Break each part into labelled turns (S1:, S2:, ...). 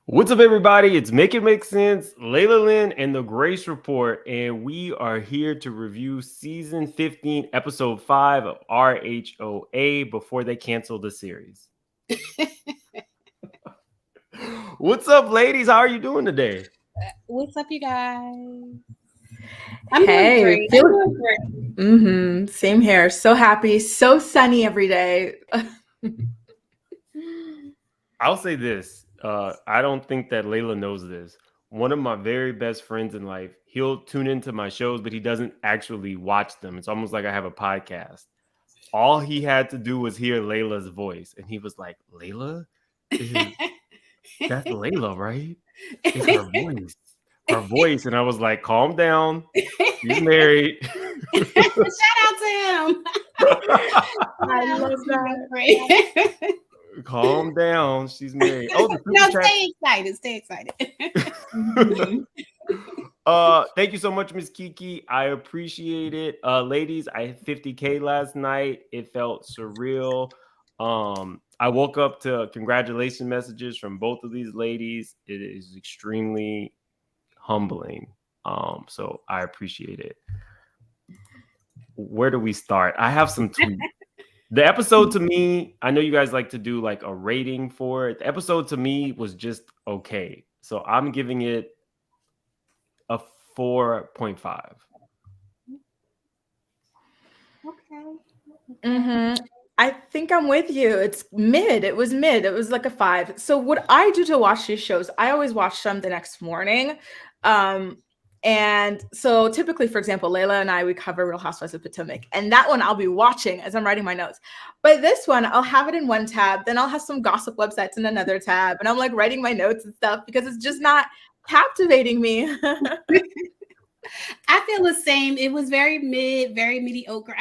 S1: What's up, everybody? It's Make It Make Sense, Lailah Lynn, and the Grace Report, and we are here to review season 15, episode 5 of RHOA before they cancel the series. What's up, ladies? How are you doing today?
S2: What's up, you guys?
S3: I'm doing great. Same here. So happy, so sunny every day.
S1: I'll say this. I don't think that Lailah knows this. One of my very best friends in life, he'll tune into my shows, but he doesn't actually watch them. It's almost like I have a podcast. All he had to do was hear Lailah's voice, and he was like, Lailah? That's Lailah, right? It's her voice. Her voice. And I was like, calm down. She's married.
S2: Shout out to him.
S3: I love that.
S1: Calm down. She's married. Oh,
S2: no, stay excited. Stay excited.
S1: Thank you so much, Miss Kiki. I appreciate it. Ladies, I hit 50K last night. It felt surreal. I woke up to congratulation messages from both of these ladies. It is extremely humbling. So I appreciate it. Where do we start? I have some tweets. The episode to me, I know you guys like to do like a rating for it. The episode to me was just okay. So I'm giving it a 4.5.
S2: Okay.
S3: I think I'm with you. It's mid. It was mid. It was like a 5. So what I do to watch these shows, I always watch them the next morning. And so typically, for example, Lailah and I, we cover Real Housewives of Potomac. And that one I'll be watching as I'm writing my notes. But this one, I'll have it in one tab. Then I'll have some gossip websites in another tab. And I'm like writing my notes and stuff because it's just not captivating me.
S2: I feel the same. It was very mediocre.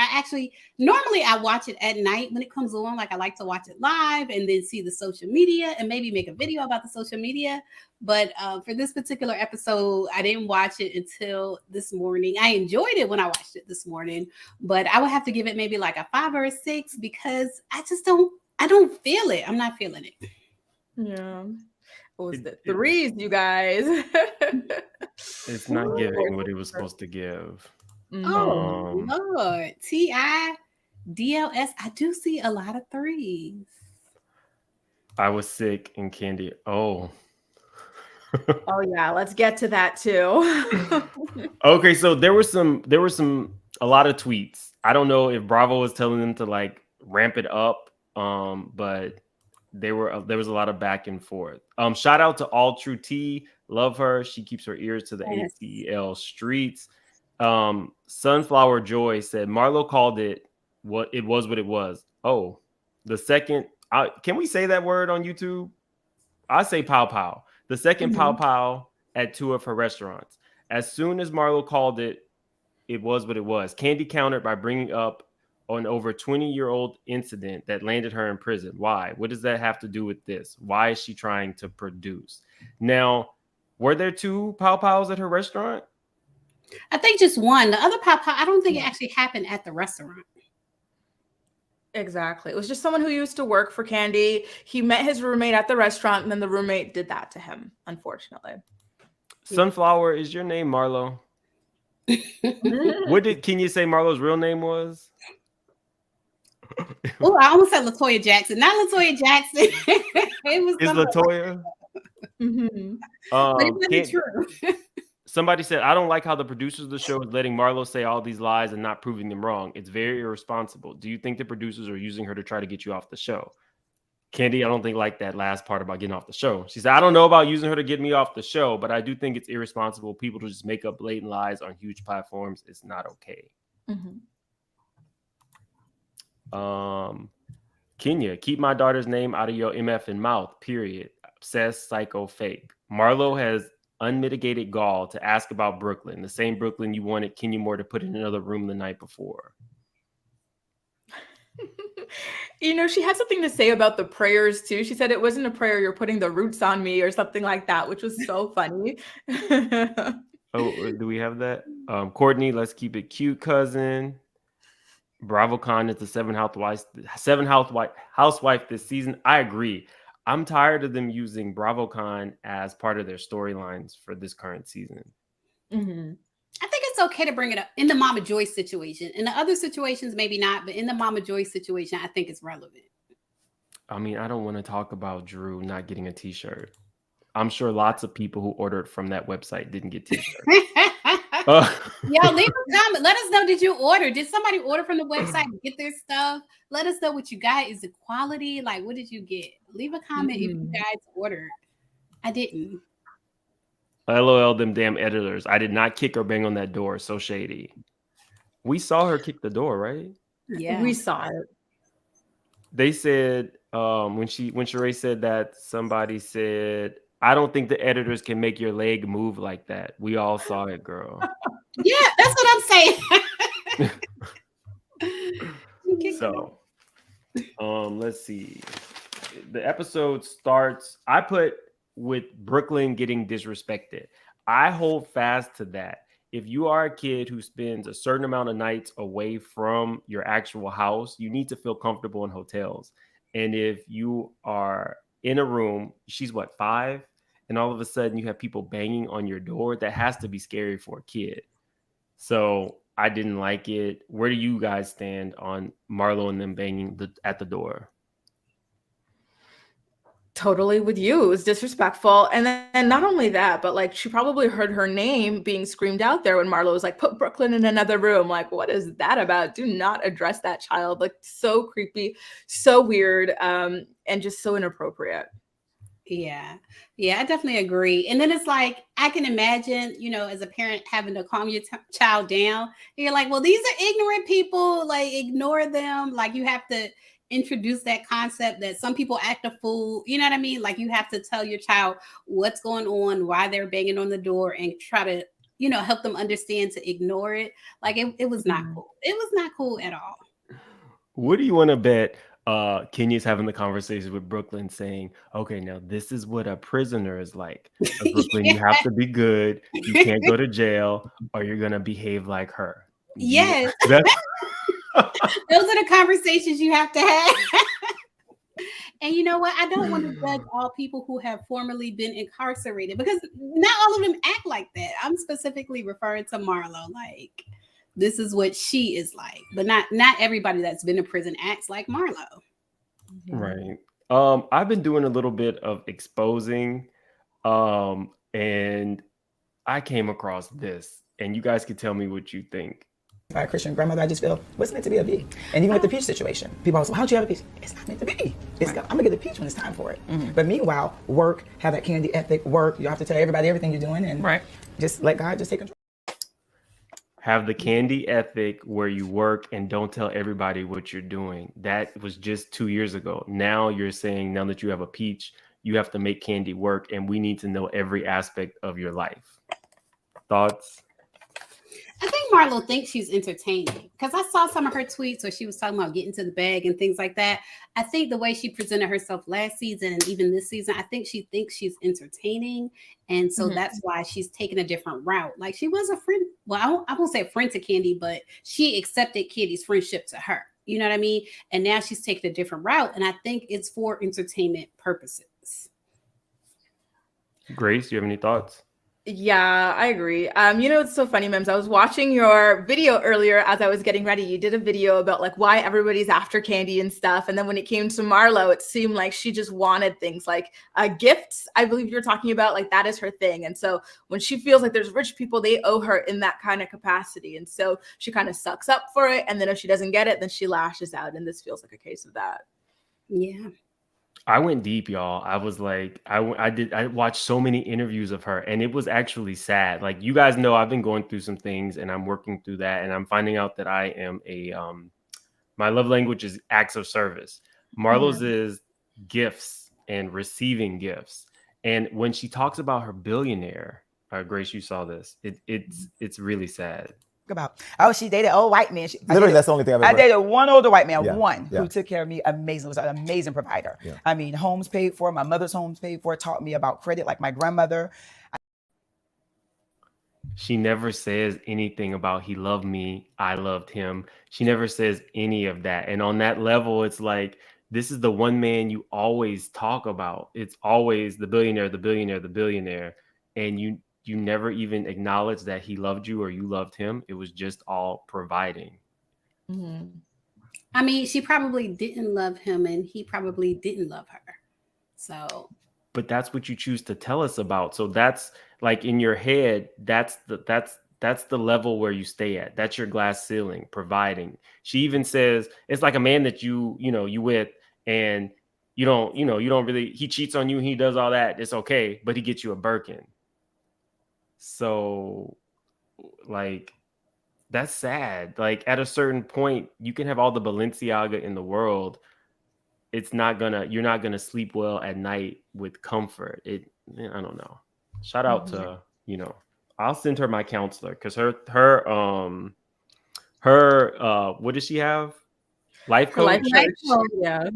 S2: Normally I watch it at night when it comes on. Like I like to watch it live and then see the social media and maybe make a video about the social media. But for this particular episode, I didn't watch it until this morning. I enjoyed it when I watched it this morning, but I would have to give it maybe like a 5 or a 6 because I don't feel it. I'm not feeling it.
S3: Yeah. What was the 3s, you guys?
S1: It's not giving what it was supposed to give.
S2: Oh, Lord. TIDLS. I do see a lot of 3s.
S1: I was sick and Candy. Oh.
S3: Oh yeah, let's get to that too.
S1: Okay, so there were a lot of tweets. I don't know if Bravo was telling them to like ramp it up, but there was a lot of back and forth. Shout out to All True T, love her. She keeps her ears to the ATL streets. Sunflower Joy said Marlo called it what it was. Oh, the second. Can we say that word on YouTube? I say pow pow. The second pow pow at 2 of her restaurants. As soon as Marlo called it, it was what it was. Kandi countered by bringing up an over 20-year-old incident that landed her in prison. Why? What does that have to do with this? Why is she trying to produce? Now, were there 2 pow pows at her restaurant?
S2: I think just one. The other pow pow, I don't think it actually happened at the restaurant.
S3: Exactly. It was just someone who used to work for Kandi. He met his roommate at the restaurant, and then the roommate did that to him, unfortunately.
S1: Sunflower, is your name Marlo? Can you say Marlo's real name was?
S2: Oh, I almost said LaToya Jackson. Not LaToya Jackson. It was
S1: Is LaToya?
S2: but it wasn't true.
S1: Somebody said, I don't like how the producers of the show is letting Marlo say all these lies and not proving them wrong. It's very irresponsible. Do you think the producers are using her to try to get you off the show? Kandi, I don't think like that last part about getting off the show. She said, I don't know about using her to get me off the show, but I do think it's irresponsible. People to just make up blatant lies on huge platforms. It's not okay. Kenya, keep my daughter's name out of your MF and mouth, period. Obsessed, psycho, fake. Marlo has unmitigated gall to ask about Brooklyn, the same Brooklyn you wanted Kenya Moore to put in another room the night before.
S3: You know, she had something to say about the prayers too. She said it wasn't a prayer, you're putting the roots on me or something like that, which was so funny.
S1: Oh, do we have that? Courtney, let's keep it cute, cousin. BravoCon is the seventh housewife this season. I agree. I'm tired of them using BravoCon as part of their storylines for this current season.
S2: I think it's okay to bring it up in the Mama Joyce situation. In the other situations, maybe not, but in the Mama Joyce situation, I think it's relevant.
S1: I mean, I don't want to talk about Drew not getting a t-shirt. I'm sure lots of people who ordered from that website didn't get t-shirts.
S2: Yo, leave a comment. Let us know, did you order? Did somebody order from the website and get their stuff? Let us know what you got. Is it quality? Like, what did you get? Leave a comment if you guys ordered. I didn't.
S1: LOL, them damn editors. I did not kick or bang on that door. So shady. We saw her kick the door, right?
S3: Yeah. We saw it.
S1: They said, when Sheree said that, somebody said, I don't think the editors can make your leg move like that. We all saw it, girl.
S2: Yeah, that's what I'm saying.
S1: So, let's see. The episode starts. I put with Brooklyn getting disrespected. I hold fast to that. If you are a kid who spends a certain amount of nights away from your actual house, you need to feel comfortable in hotels. And if you are in a room, she's what, 5? And all of a sudden you have people banging on your door, that has to be scary for a kid. So I didn't like it. Where do you guys stand on Marlo and them banging at the door?
S3: Totally with you. It was disrespectful. And then not only that, but like she probably heard her name being screamed out there when Marlo was like, put Brooklyn in another room. Like, what is that about? Do not address that child. Like, so creepy, so weird, and just so inappropriate.
S2: Yeah, I definitely agree. And then it's like, I can imagine, you know, as a parent having to calm your child down. You're like, well, these are ignorant people, like ignore them. Like you have to introduce that concept that some people act a fool. You know what I mean? Like you have to tell your child what's going on, why they're banging on the door, and try to, you know, help them understand to ignore it. Like it was not cool. It was not cool at all.
S1: What do you want to bet? Kenya's having the conversation with Brooklyn saying, okay, now this is what a prisoner is like. Brooklyn, you have to be good. You can't go to jail or you're going to behave like her.
S2: Yes. Those are the conversations you have to have. And you know what? I don't want to judge all people who have formerly been incarcerated because not all of them act like that. I'm specifically referring to Marlo. Like, this is what she is like, but not everybody that's been in prison acts like Marlo.
S1: Right. I've been doing a little bit of exposing, and I came across this, and you guys can tell me what you think.
S4: By a Christian grandmother, I just feel what's meant to be a be. And even with the peach situation, people always say, how'd you have a peach? It's not meant to be. I'm gonna get the peach when it's time for it. But meanwhile, work, have that Kandi ethic, work. You have to tell everybody everything you're doing, and just let God just take control.
S1: Have the Kandi ethic where you work and don't tell everybody what you're doing. That was just 2 years ago. Now you're saying, now that you have a peach, you have to make Kandi work, and we need to know every aspect of your life. Thoughts?
S2: I think Marlo thinks she's entertaining because I saw some of her tweets where she was talking about getting to the bag and things like that. I think the way she presented herself last season and even this season, I think she thinks she's entertaining. And so that's why she's taking a different route. Like she was a friend. Well, I won't say a friend to Kandi, but she accepted Kandi's friendship to her. You know what I mean? And now she's taking a different route. And I think it's for entertainment purposes.
S1: Grace, do you have any thoughts?
S3: Yeah, I agree. It's so funny, Mims. I was watching your video earlier as I was getting ready. You did a video about like why everybody's after Kandi and stuff. And then when it came to Marlo, it seemed like she just wanted things like gifts. I believe you're talking about like that is her thing. And so when she feels like there's rich people, they owe her in that kind of capacity. And so she kind of sucks up for it. And then if she doesn't get it, then she lashes out. And this feels like a case of that.
S2: Yeah.
S1: I went deep, y'all. I was like, I watched so many interviews of her, and it was actually sad. Like, you guys know, I've been going through some things, and I'm working through that, and I'm finding out that I am my love language is acts of service. Marlo's is gifts and receiving gifts. And when she talks about her billionaire, Grace, you saw this. It's really sad.
S4: About she dated old white man.
S5: Literally, that's the only thing I've ever
S4: I dated one older white man,
S5: Yeah.
S4: who took care of me amazing, was an amazing provider.
S5: Yeah.
S4: I mean, homes paid for, my mother's homes paid for, taught me about credit like my grandmother.
S1: She never says anything about he loved me, I loved him. She never says any of that. And on that level, it's like, this is the one man you always talk about. It's always the billionaire, the billionaire, the billionaire. And you never even acknowledge that he loved you or you loved him. It was just all providing.
S3: Mm-hmm.
S2: I mean, she probably didn't love him and he probably didn't love her. So,
S1: but that's what you choose to tell us about. So that's like in your head, that's the level where you stay at. That's your glass ceiling, providing. She even says it's like a man that you with, and you don't really, he cheats on you, he does all that, it's okay, but he gets you a Birkin. So, like, that's sad. Like, at a certain point, you can have all the Balenciaga in the world. You're not gonna sleep well at night with comfort. I don't know. Shout out to, I'll send her my counselor, because her what does she have? Life coach?
S3: Yeah.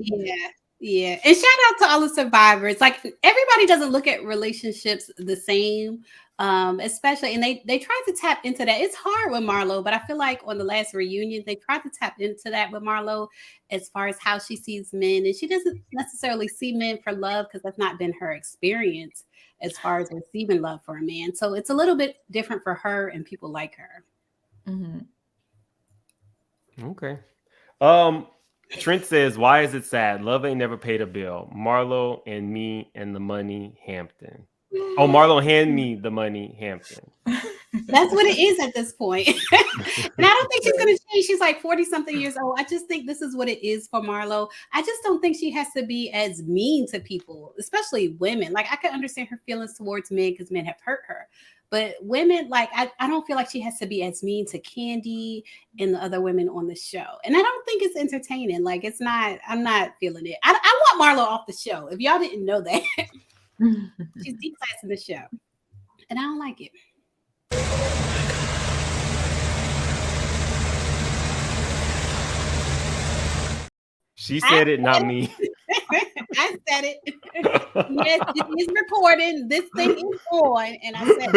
S2: Yeah. And shout out to all the survivors. Like, everybody doesn't look at relationships the same. Especially, and they tried to tap into that. It's hard with Marlo, but I feel like on the last reunion, they tried to tap into that with Marlo as far as how she sees men. And she doesn't necessarily see men for love, because that's not been her experience as far as receiving love for a man. So it's a little bit different for her and people like her.
S3: Mm-hmm.
S1: Okay. Trent says, why is it sad? Love ain't never paid a bill. Marlo and me and the money, Hampton. Oh, Marlo hand me the money, Hampton.
S2: That's what it is at this point. And I don't think she's going to change. She's like 40 something years old. I just think this is what it is for Marlo. I just don't think she has to be as mean to people, especially women. Like, I can understand her feelings towards men because men have hurt her. But women, like, I don't feel like she has to be as mean to Kandi and the other women on the show. And I don't think it's entertaining. Like, it's not, I'm not feeling it. I want Marlo off the show. If y'all didn't know that. She's deep class in the show. And I don't like it.
S1: She said it, not me.
S2: I said it. Yes, it is recording. This thing is on, and I said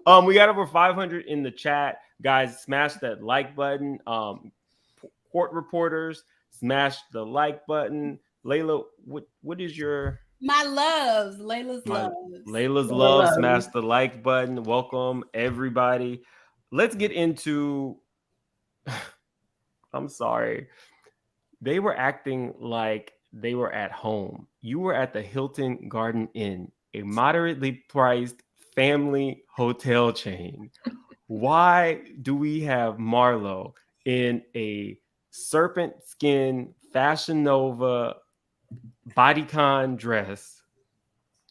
S2: it.
S1: We got over 500 in the chat. Guys, smash that like button. Court reporters, smash the like button. Lailah, what is your...
S2: My loves, Lailah's loves.
S1: Lailah's love, smash the like button. Welcome, everybody. Let's get into... I'm sorry. They were acting like they were at home. You were at the Hilton Garden Inn, a moderately priced family hotel chain. Why do we have Marlo in a serpent skin Fashion Nova bodycon dress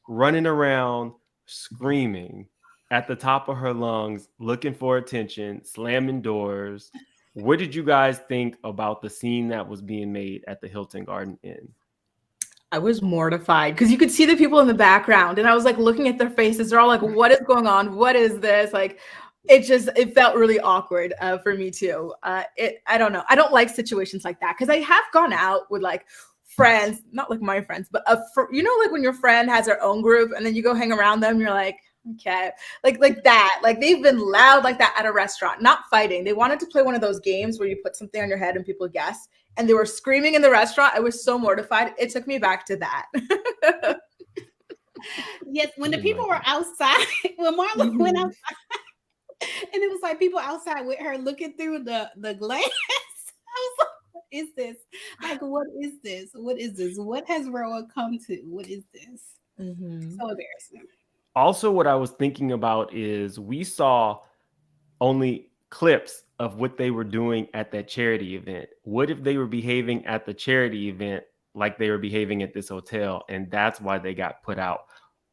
S1: running around screaming at the top of her lungs, looking for attention, slamming doors? What did you guys think about the scene that was being made at the Hilton Garden Inn?
S3: I was mortified because you could see the people in the background, and I was like looking at their faces. They're all like, what is going on? What is this? Like, it felt really awkward for me too. I don't know. I don't like situations like that, because I have gone out with like friends, not like my friends, but like when your friend has their own group and then you go hang around them, you're like, Okay. Like that. Like they've been loud like that at a restaurant, not fighting. They wanted to play one of those games where you put something on your head and people guess. And they were screaming in the restaurant. I was so mortified. It took me back to that.
S2: Yes, when the people were outside, when Marlo went outside, and it was like people outside with her looking through the glass. I was like, what is this? Like, what is this? What is this? What has RHOA come to? What is this? So embarrassing.
S1: Also, what I was thinking about is we saw only clips of what they were doing at that charity event. What if they were behaving at the charity event like they were behaving at this hotel, and that's why they got put out?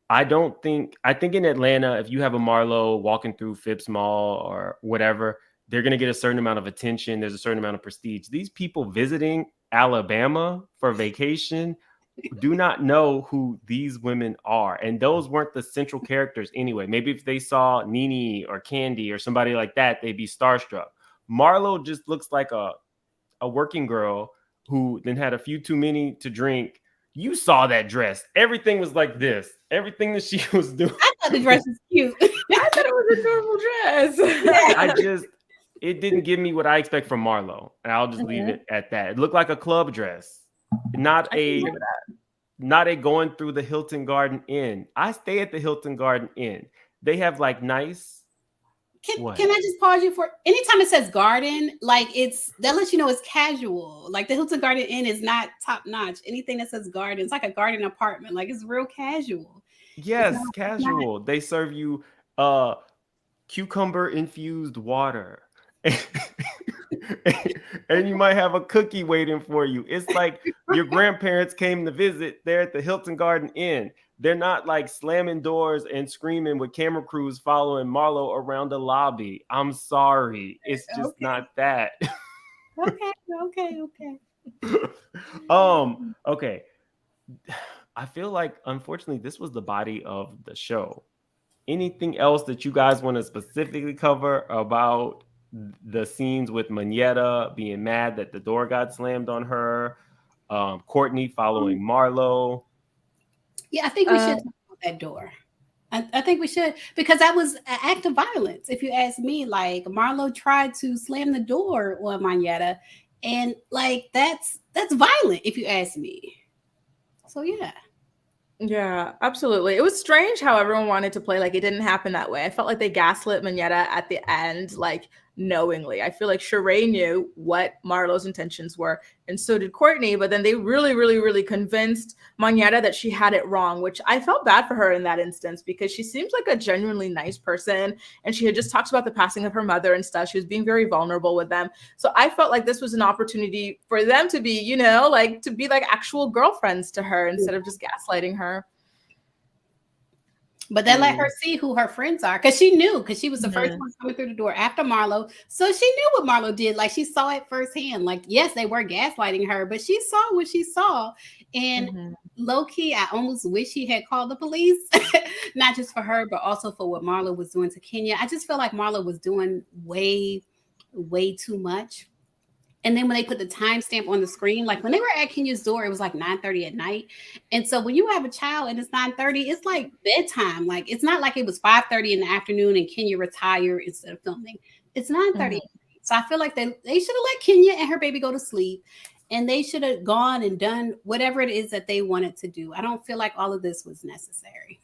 S1: I think in Atlanta, if you have a Marlo walking through Phipps Mall or whatever, they're going to get a certain amount of attention. There's a certain amount of prestige. These people visiting Alabama for vacation do not know who these women are. And those weren't the central characters anyway. Maybe if they saw Nene or Kandi or somebody like that, they'd be starstruck. Marlo just looks like a working girl who then had a few too many to drink. You saw that dress. Everything was like this. Everything that she was doing.
S2: I thought the dress was cute.
S3: I thought it was a normal dress.
S1: It didn't give me what I expect from Marlo. And I'll just leave it at that. It looked like a club dress. Not a going through the Hilton Garden Inn. I stay at the Hilton Garden Inn. They have like nice.
S2: Can I just pause you for anytime it says garden, like that lets you know it's casual. Like the Hilton Garden Inn is not top notch. Anything that says garden, it's like a garden apartment. Like it's real casual.
S1: Yes, casual. They serve you cucumber infused water. And you might have a cookie waiting for you. It's like your grandparents came to visit. They're at the Hilton Garden Inn. They're not like slamming doors and screaming with camera crews following Marlo around the lobby. I'm sorry. It's just not that.
S2: Okay.
S1: Okay. I feel like, unfortunately, this was the body of the show. Anything else that you guys want to specifically cover about the scenes with Monyetta being mad that the door got slammed on her, Courtney following Marlo?
S2: Yeah, I think we should talk about that door. I think we should, because that was an act of violence. If you ask me, like Marlo tried to slam the door on Monyetta, and like that's violent if you ask me. So yeah.
S3: Yeah, absolutely. It was strange how everyone wanted to play like it didn't happen that way. I felt like they gaslit Monyetta at the end, like knowingly. I feel like Sheree knew what Marlo's intentions were, and so did Courtney, but then they really convinced Monyetta that she had it wrong, which I felt bad for her in that instance because she seems like a genuinely nice person, and she had just talked about the passing of her mother and stuff. She was being very vulnerable with them. So I felt like this was an opportunity for them to be, you know, like to be like actual girlfriends to her instead of just gaslighting her.
S2: But they let her see who her friends are, because she knew, because she was the first one coming through the door after Marlo. So she knew what Marlo did. Like she saw it firsthand. Like, yes, they were gaslighting her, but she saw what she saw. And low key, I almost wish she had called the police, not just for her, but also for what Marlo was doing to Kenya. I just feel like Marlo was doing way too much. And then when they put the timestamp on the screen, like when they were at Kenya's door, it was like 9:30 at night. And so when you have a child and it's 9:30, it's like bedtime. Like it's not like it was 5:30 in the afternoon and Kenya retired instead of filming. It's 9:30. So I feel like they should have let Kenya and her baby go to sleep, and they should have gone and done whatever it is that they wanted to do. I don't feel like all of this was necessary.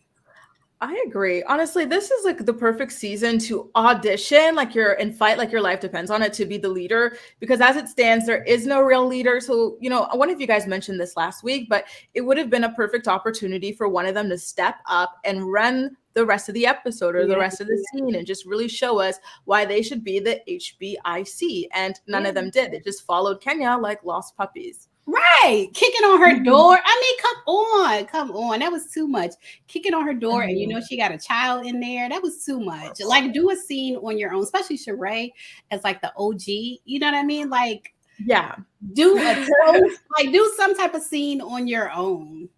S3: I agree. Honestly, this is like the perfect season to audition like you're in fight, like your life depends on it, to be the leader, because as it stands, there is no real leader. So, you know, one of you guys mentioned this last week, but it would have been a perfect opportunity for one of them to step up and run the rest of the episode or the rest of the scene and just really show us why they should be the HBIC. And none of them did. They just followed Kenya like lost puppies.
S2: Right. Kicking on her door. I mean, come on. That was too much. Kicking on her door and you know she got a child in there. That was too much. Like do a scene on your own, especially Sheree as like the OG. You know what I mean? Like do a toast, like do some type of scene on your own.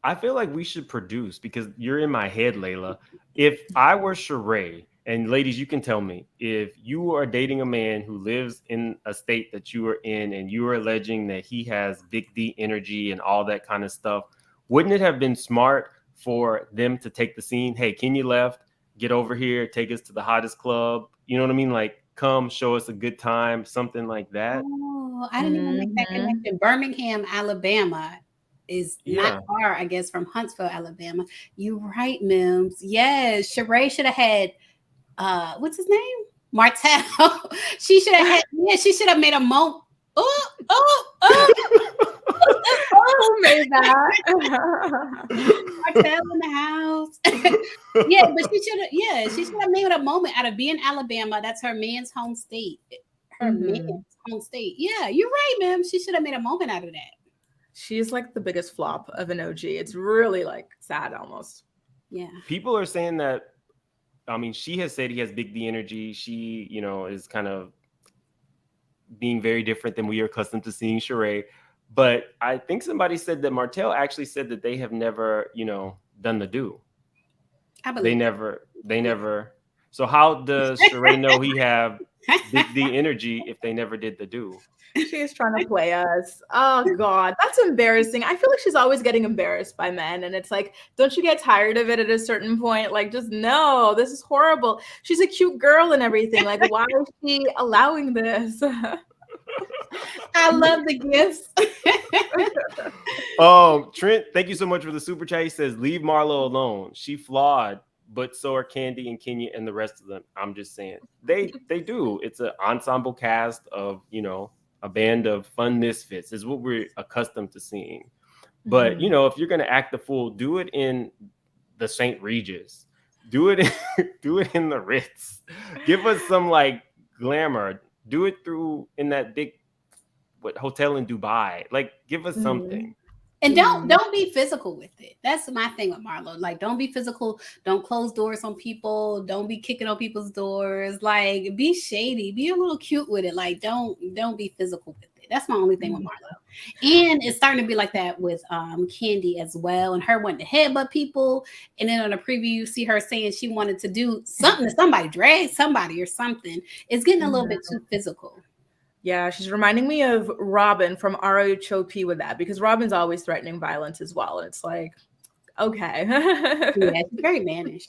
S1: I feel like we should produce, because you're in my head, Lailah. If I were Sheree, and ladies, you can tell me, if you are dating a man who lives in a state that you are in and you are alleging that he has big D energy and all that kind of stuff, wouldn't it have been smart for them to take the scene. Hey, Kenya left, get over here, take us to the hottest club. You know what I mean? Like, come show us a good time, something like that.
S2: Oh, I didn't even make that connection. Birmingham, Alabama is not far, I guess, from Huntsville, Alabama. You're right, Mims. Yes, Sheree should have had what's his name? Martell. She should have had, she should have made a moment.
S3: Who made that?
S2: Martell in the house. Yeah, but she should have made a moment out of being Alabama. That's her man's home state. Man's home state. Yeah, you're right, ma'am. She should have made a moment out of that.
S3: She's like the biggest flop of an OG. It's really like sad almost.
S2: Yeah.
S1: People are saying that, I mean, she has said he has big D energy. She, you know, is kind of being very different than we are accustomed to seeing Sheree. But I think somebody said that Martell actually said that they have never, you know, done the do.
S2: I believe
S1: they never. So how does Sheree know he have big D energy if they never did the do?
S3: She's trying to play us. Oh God, that's embarrassing. I feel like she's always getting embarrassed by men. And it's like, don't you get tired of it at a certain point? Like, just no, this is horrible. She's a cute girl and everything. Like, why is she allowing this?
S2: I love the gifts.
S1: Trent, thank you so much for the super chat. He says, leave Marlo alone. She flawed, but so are Kandi and Kenya and the rest of them. I'm just saying. They do. It's an ensemble cast of, you know, a band of fun misfits is what we're accustomed to seeing. But, you know, if you're going to act the fool, do it in the St. Regis. Do it in the Ritz. Give us some like glamour. Do it in that big hotel in Dubai. Like, give us something.
S2: And don't be physical with it. That's my thing with Marlo. Like, don't be physical. Don't close doors on people. Don't be kicking on people's doors. Like, be shady. Be a little cute with it. Like, don't be physical with it. That's my only thing with Marlo. And it's starting to be like that with Kandi as well. And her wanting to headbutt people. And then on a preview, you see her saying she wanted to do something to somebody, drag somebody or something. It's getting a little bit too physical.
S3: Yeah, she's reminding me of Robin from RHOA with that, because Robin's always threatening violence as well. And it's like, okay.
S2: Yeah, she's very mannish.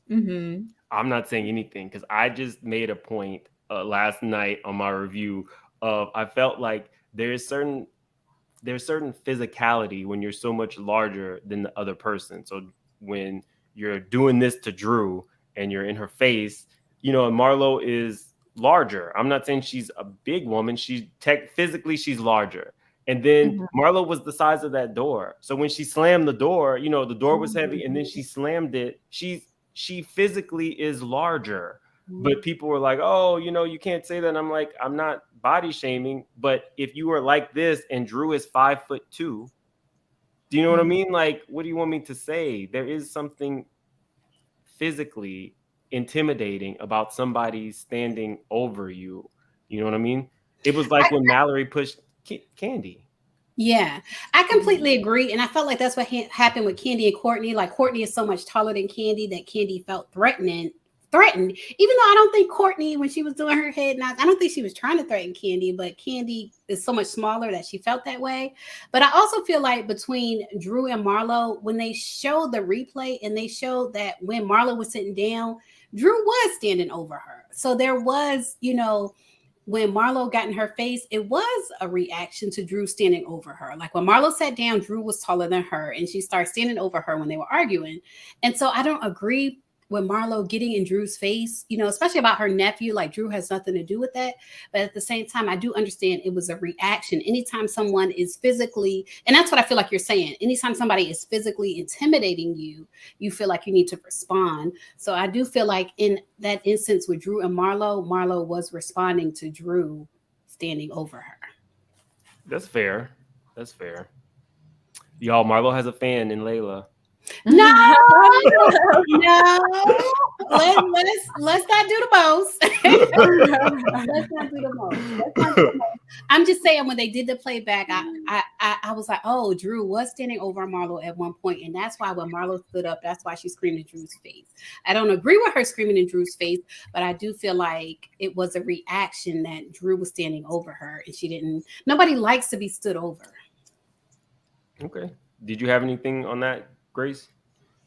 S3: I'm
S1: not saying anything because I just made a point last night on my review of I felt like there's certain physicality when you're so much larger than the other person. So when you're doing this to Drew and you're in her face, you know, and Marlo is larger. I'm not saying she's a big woman. Physically she's larger. And then Marlo was the size of that door. So when she slammed the door, you know, the door was heavy and then she slammed it. She physically is larger. But people were like, oh, you know, you can't say that. And I'm like, I'm not body shaming. But if you were like this and Drew is 5'2", do you know what I mean? Like, what do you want me to say? There is something physically intimidating about somebody standing over you. You know what I mean? It was like when Mallory pushed Kandi. Yeah,
S2: I completely agree. And I felt like that's what happened with Kandi and Courtney. Like, Courtney is so much taller than Kandi that Kandi felt threatened, even though I don't think Courtney, when she was doing her head nods, I don't think she was trying to threaten Kandi, but Kandi is so much smaller that she felt that way. But I also feel like between Drew and Marlo, when they showed the replay and they showed that when Marlo was sitting down, Drew was standing over her. So there was, you know, when Marlo got in her face, it was a reaction to Drew standing over her. Like when Marlo sat down, Drew was taller than her and she started standing over her when they were arguing. And so I don't agree with Marlo getting in Drew's face, you know, especially about her nephew. Like, Drew has nothing to do with that. But at the same time, I do understand it was a reaction. Anytime someone is physically, and that's what I feel like you're saying, anytime somebody is physically intimidating you, you feel like you need to respond. So I do feel like in that instance with Drew and Marlo was responding to Drew standing over her.
S1: That's fair. Y'all, Marlo has a fan in Lailah.
S2: No, let's not do the most. Let's not do the most. I'm just saying, when they did the playback, I was like, oh, Drew was standing over Marlo at one point, and that's why when Marlo stood up, that's why she screamed in Drew's face. I don't agree with her screaming in Drew's face, but I do feel like it was a reaction that Drew was standing over her, and nobody likes to be stood over.
S1: Okay. Did you have anything on that, Grace?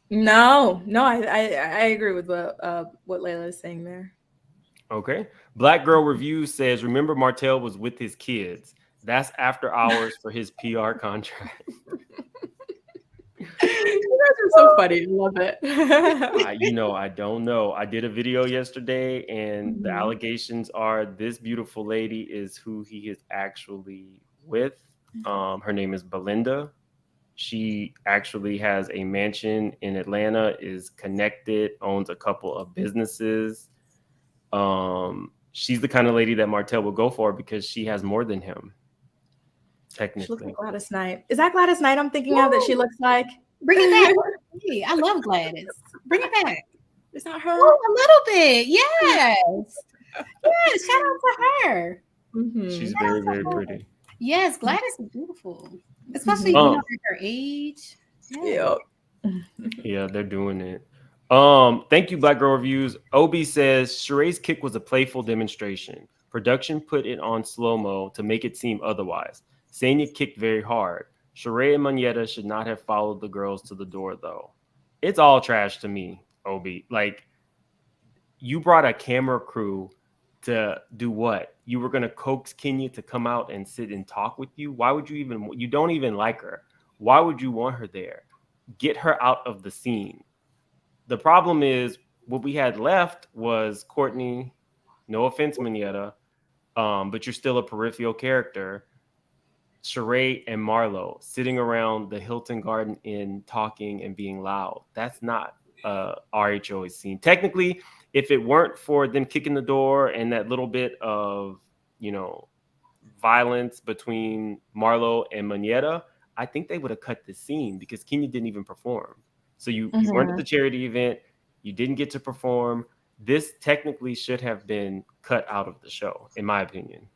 S3: No, I agree with what Layla is saying there.
S1: Okay. Black Girl Review says, remember Martell was with his kids. That's after hours for his PR contract.
S3: You guys are so funny. I love it.
S1: I don't know. I did a video yesterday, and the
S3: Mhm.
S1: allegations are this beautiful lady is who he is actually with. Her name is Belinda. She actually has a mansion in Atlanta, is connected, owns a couple of businesses. She's the kind of lady that Martell will go for because she has more than him,
S3: She looks
S1: technically.
S3: like Gladys Knight. Is that Gladys Knight I'm thinking of that she looks like?
S2: Bring it back. Hey, I love Gladys. Bring it back.
S3: Is that her?
S2: Oh, a little bit. Yes. Yes. Shout out to her.
S3: Mhm.
S1: She's very, very pretty.
S2: Yes, Gladys is beautiful, especially
S1: Mhm.
S2: at her age.
S3: Yep.
S1: Yeah, they're doing it. Thank you, Black Girl Reviews. Obi says Sheree's kick was a playful demonstration. Production put it on slow-mo to make it seem otherwise. Sanya kicked very hard. Sheree and Monyetta should not have followed the girls to the door, though. It's all trash to me, Obi. Like, you brought a camera crew to do what? You were gonna coax Kenya to come out and sit and talk with you? Why would you don't even like her. Why would you want her there? Get her out of the scene. The problem is what we had left was Courtney, no offense, Monyetta, but you're still a peripheral character. Sheree and Marlo sitting around the Hilton Garden Inn talking and being loud. That's not RHOA scene. Technically, if it weren't for them kicking the door and that little bit of, violence between Marlo and Monyetta, I think they would have cut the scene because Kenya didn't even perform. So you weren't at the charity event. You didn't get to perform. This technically should have been cut out of the show, in my opinion.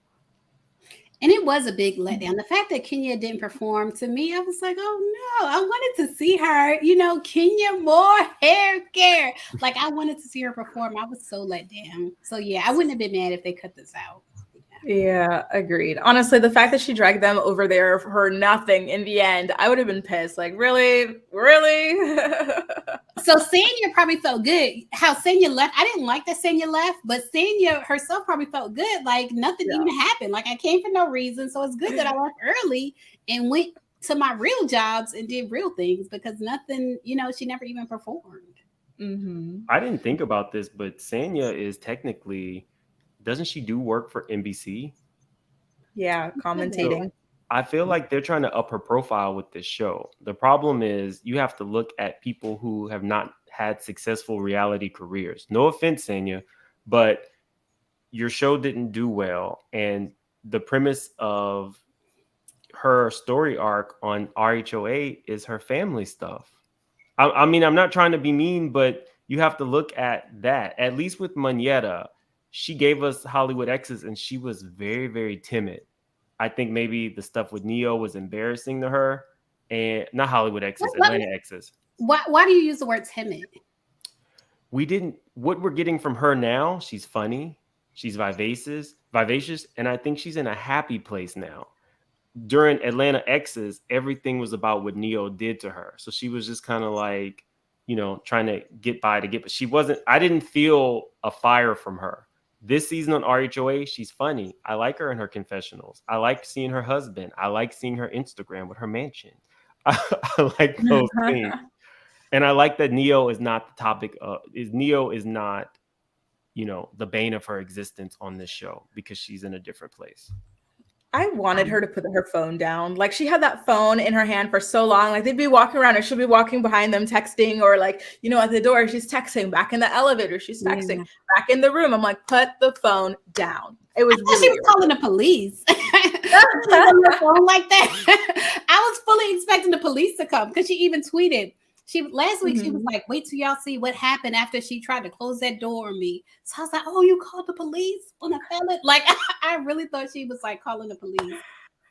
S2: And it was a big letdown. The fact that Kenya didn't perform, to me, I was like, oh no, I wanted to see her, Kenya more hair care. Like, I wanted to see her perform. I was so let down. So yeah, I wouldn't have been mad if they cut this out.
S3: Yeah, agreed. Honestly, the fact that she dragged them over there for nothing in the end, I would have been pissed. Like, really?
S2: So Sanya probably felt good. How Sanya left, I didn't like that Sanya left, but Sanya herself probably felt good. Like, nothing even happened. Like, I came for no reason. So it's good that I left early and went to my real jobs and did real things because nothing, she never even performed.
S3: Mm-hmm.
S1: I didn't think about this, but Sanya is technically, doesn't she do work for NBC?
S3: Yeah, commentating.
S1: So I feel like they're trying to up her profile with this show. The problem is you have to look at people who have not had successful reality careers. No offense, Sanya, but your show didn't do well. And the premise of her story arc on RHOA is her family stuff. I mean, I'm not trying to be mean, but you have to look at that. At least with Monyetta, she gave us Hollywood Exes and she was very, very timid. I think maybe the stuff with Neo was embarrassing to her, and not Hollywood Exes, Atlanta Exes.
S2: Why do you use the word timid?
S1: What we're getting from her now, she's funny, she's vivacious, and I think she's in a happy place now. During Atlanta Exes, everything was about what Neo did to her. So she was just kind of like, trying to get by but she wasn't, I didn't feel a fire from her. This season on RHOA, she's funny. I like her in her confessionals. I like seeing her husband. I like seeing her Instagram with her mansion. I like those things. And I like that Neo is not the topic of, Neo is not, the bane of her existence on this show because she's in a different place.
S3: I wanted her to put her phone down. Like, she had that phone in her hand for so long. Like, they'd be walking around or she'll be walking behind them texting, or like, at the door, she's texting, back in the elevator, she's texting, back in the room. I'm like, put the phone down. It was really
S2: she was calling the police. On her phone like that. I was fully expecting the police to come because she even tweeted. Last week she was like, wait till y'all see what happened after she tried to close that door on me. So I was like, oh, you called the police on a felon? Like, I really thought she was like calling the police.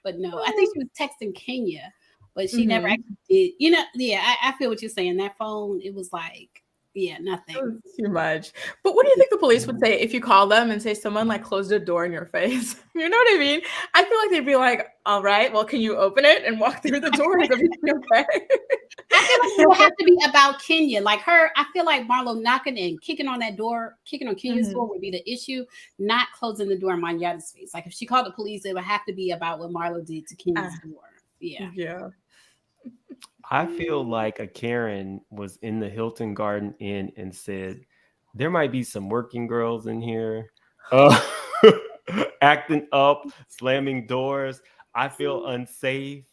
S2: But no, I think she was texting Kenya, but she never actually did. I feel what you're saying. That phone, it was like, nothing.
S3: Too much. But what do you think the police would say if you call them and say someone like closed a door in your face? You know what I mean? I feel like they'd be like, all right, well, can you open it and walk through the door? Is everything okay?
S2: I feel like it would have to be about Kenya. Like her, I feel like Marlo knocking and kicking on that door, kicking on Kenya's door would be the issue, not closing the door in Monyetta's face. Like if she called the police, it would have to be about what Marlo did to Kenya's door.
S3: Yeah.
S1: I feel like a Karen was in the Hilton Garden Inn and said, there might be some working girls in here acting up, slamming doors. I feel unsafe.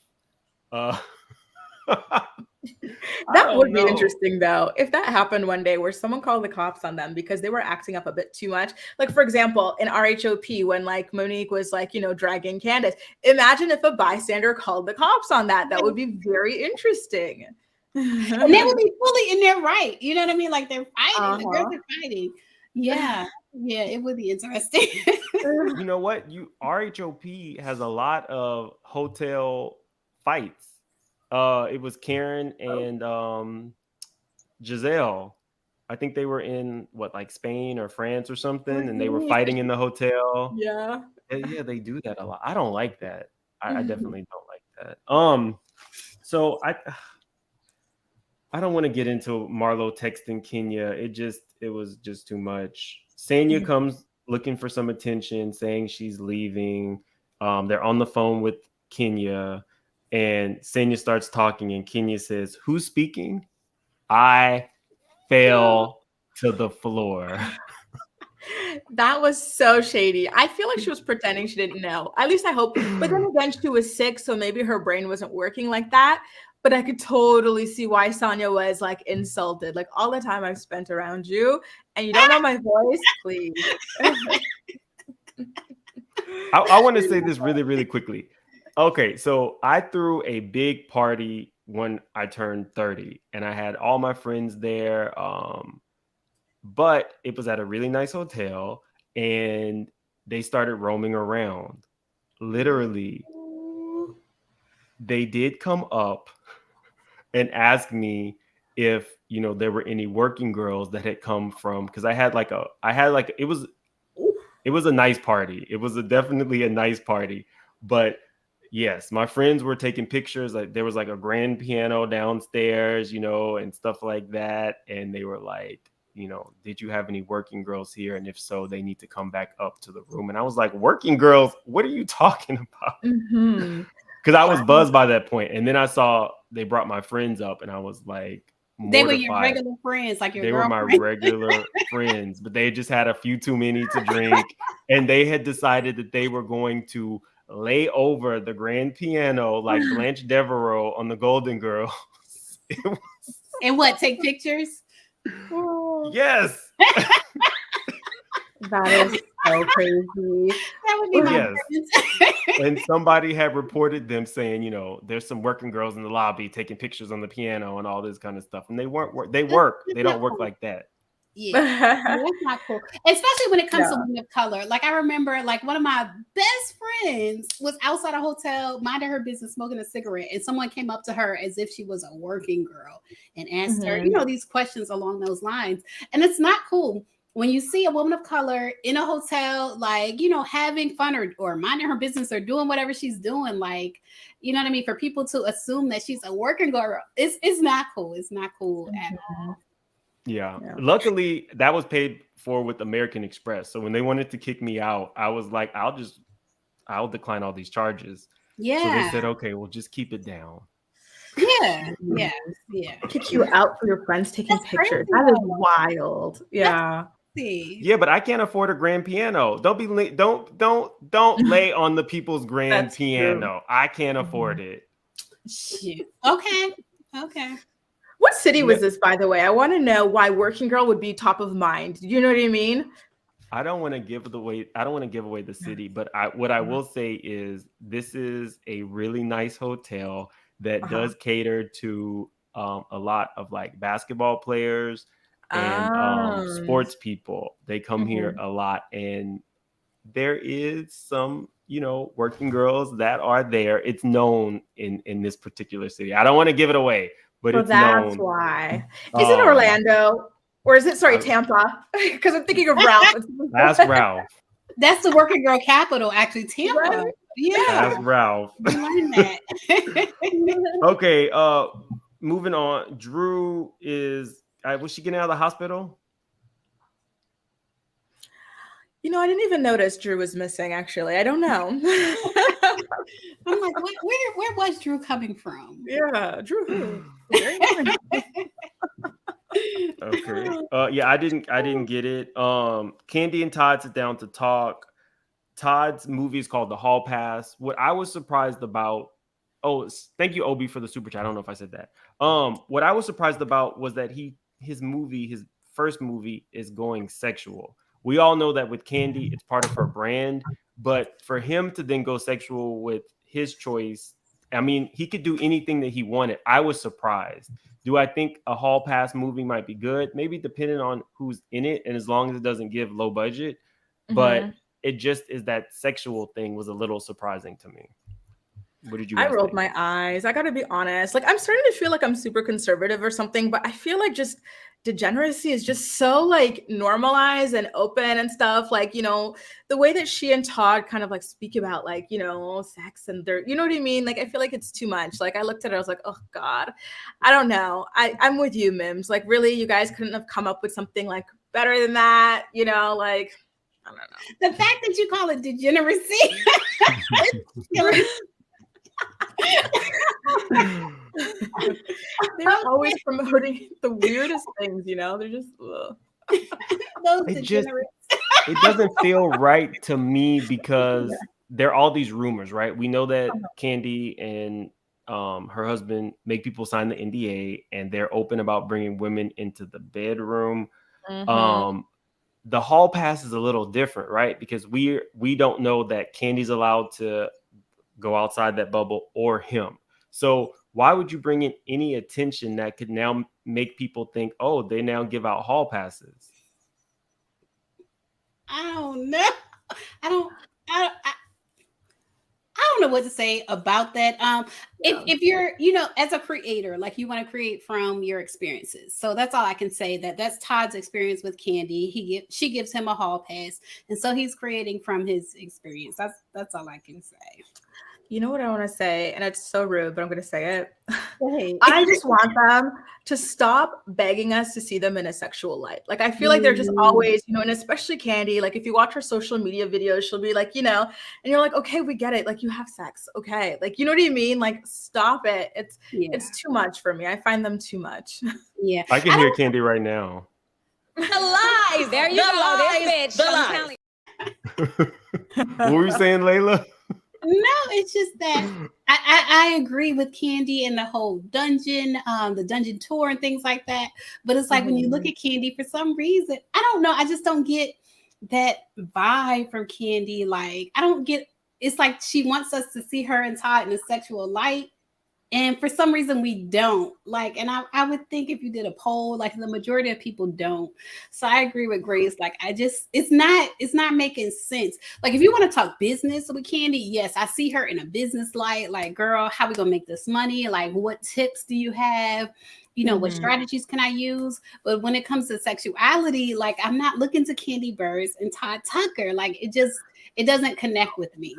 S3: That would be interesting though, if that happened one day where someone called the cops on them because they were acting up a bit too much. Like for example, in RHOP, when like Monique was like, dragging Candace, imagine if a bystander called the cops on that. That would be very interesting.
S2: And they would be fully in their right. You know what I mean? Like they're fighting. The girls are fighting. Yeah, it would be interesting.
S1: You know what? RHOP has a lot of hotel fights. It was Karen and Giselle. I think they were in like Spain or France or something, and they were fighting in the hotel.
S3: Yeah,
S1: they do that a lot. I don't like that. I definitely don't like that. So I don't want to get into Marlo texting Kenya. It was just too much. Sanya comes looking for some attention, saying she's leaving. They're on the phone with Kenya. And Sanya starts talking, and Kenya says, "Who's speaking?" I fell to the floor.
S3: That was so shady. I feel like she was pretending she didn't know. At least I hope. But then again, she was sick, so maybe her brain wasn't working like that. But I could totally see why Sanya was like insulted. Like all the time I've spent around you, and you don't know my voice, please.
S1: I want to say this really, really quickly. Okay, so I threw a big party when I turned 30, and I had all my friends there. But it was at a really nice hotel, and they started roaming around. Literally, they did come up and ask me if there were any working girls that had come from, because it was a nice party. It was definitely a nice party, but. Yes, my friends were taking pictures. Like there was like a grand piano downstairs, and stuff like that. And they were like, did you have any working girls here? And if so, they need to come back up to the room. And I was like, working girls? What are you talking about? Because I was buzzed by that point. And then I saw they brought my friends up, and I was like, mortified.
S2: They were your regular friends, like your girlfriend.
S1: They were my regular friends, but they just had a few too many to drink. And they had decided that they were going to lay over the grand piano like Blanche Devereaux on the Golden Girls.
S2: And what? Take pictures?
S1: Yes.
S3: That is so crazy.
S2: That would be my
S1: friends. And somebody had reported them saying, there's some working girls in the lobby taking pictures on the piano and all this kind of stuff. And they weren't. They work. They don't work like that.
S2: Yeah, that's not cool. Especially when it comes to women of color. Like I remember, like one of my best friends was outside a hotel, minding her business, smoking a cigarette, and someone came up to her as if she was a working girl and asked her, these questions along those lines. And it's not cool when you see a woman of color in a hotel, like having fun or minding her business or doing whatever she's doing, like you know what I mean. For people to assume that she's a working girl, it's not cool. It's not cool at all.
S1: Yeah. Luckily, that was paid for with American Express. So when they wanted to kick me out, I was like, I'll decline all these charges.
S2: Yeah.
S1: So they said, okay, we'll just keep it down.
S2: Yeah.
S3: Kick you out for your friends taking pictures. That is wild. Yeah.
S1: Yeah, but I can't afford a grand piano. Don't lay on the people's grand piano. True. I can't afford it.
S2: Shit. Okay.
S3: What city was this, by the way? I want to know why working girl would be top of mind. You know what I mean?
S1: I don't want to give away the city, but what I will say is this is a really nice hotel that does cater to a lot of like basketball players and sports people. They come here a lot, and there is some working girls that are there. It's known in this particular city. I don't want to give it away. But
S3: so
S1: it's
S3: that's
S1: known.
S3: Why. Is it Orlando? Or is it, sorry, Tampa? Because I'm thinking of Ralph.
S1: That's Ralph.
S2: That's the working girl capital, actually. Tampa.
S3: Right?
S2: Yeah.
S1: That's Ralph.
S2: You learned that.
S1: Okay, moving on. Drew is was she getting out of the hospital?
S3: You know, I didn't even notice Drew was missing, actually. I don't know.
S2: I'm like, where was Drew coming from?
S3: Yeah, Drew who?
S1: Okay. Yeah, I didn't get it. Kandi and Todd sit down to talk. Todd's movie is called The Hall Pass. What I was surprised about, thank you, Obi, for the super chat. I don't know if I said that. What I was surprised about was that his first movie is going sexual. We all know that with Kandi, it's part of her brand, but for him to then go sexual with his choice, I mean, he could do anything that he wanted. I was surprised. Do I think a Hall Pass movie might be good? Maybe depending on who's in it, and as long as it doesn't give low budget. But it just is that sexual thing was a little surprising to me. What did you guys
S3: rolled
S1: think?
S3: my eyes. I gotta be honest. Like, I'm starting to feel like I'm super conservative or something, but I feel like just degeneracy is just so like normalized and open and stuff. Like, you know, the way that she and Todd kind of like speak about like, you know, sex and their, you know what I mean? Like, I feel like it's too much. Like, I looked at it, I was like, oh God, I don't know. I'm with you, Mims. Like, really, you guys couldn't have come up with something like better than that, you know, like, I don't know.
S2: The fact that you call it degeneracy.
S3: They're always promoting the weirdest things, you know. They're just
S1: it doesn't feel right to me because there are all these rumors, right? We know that Kandi and her husband make people sign the NDA, and they're open about bringing women into the bedroom. The Hall Pass is a little different, right? Because we don't know that Kandi's allowed to go outside that bubble or him. So why would you bring in any attention that could now make people think, oh, they now give out Hall Passes?
S2: I don't know. I don't know what to say about that. If you're, you know, as a creator, like you want to create from your experiences. So that's all I can say. That's Todd's experience with Kandi. She gives him a Hall Pass, and so he's creating from his experience. That's all I can say.
S3: You know what I want to say, and it's so rude, but I'm going to say it.
S2: Hey.
S3: I just want them to stop begging us to see them in a sexual light. Like, I feel like they're just always, you know, and especially Kandi, like if you watch her social media videos, she'll be like, you know, and you're like, okay, we get it. Like, you have sex. Okay. Like, you know what I mean? Like, stop it. It's too much for me. I find them too much.
S2: Yeah.
S1: I can hear Kandi right now.
S5: The lies. There you go. This bitch.
S1: What were you saying, Layla?
S2: No, it's just that I agree with Kandi and the whole dungeon, the dungeon tour and things like that. But it's like when you look at Kandi, for some reason, I don't know. I just don't get that vibe from Kandi. Like, I don't get. It's like she wants us to see her and Todd in a sexual light, and for some reason we don't. Like, and I would think if you did a poll, like the majority of people don't. So I agree with Grace. Like, it's not making sense. Like, if you want to talk business with Kandi, yes, I see her in a business light. Like, girl, how we gonna make this money? Like, what tips do you have? You know, what strategies can I use? But when it comes to sexuality, like, I'm not looking to Kandi Burruss and Todd Tucker. Like, it doesn't connect with me.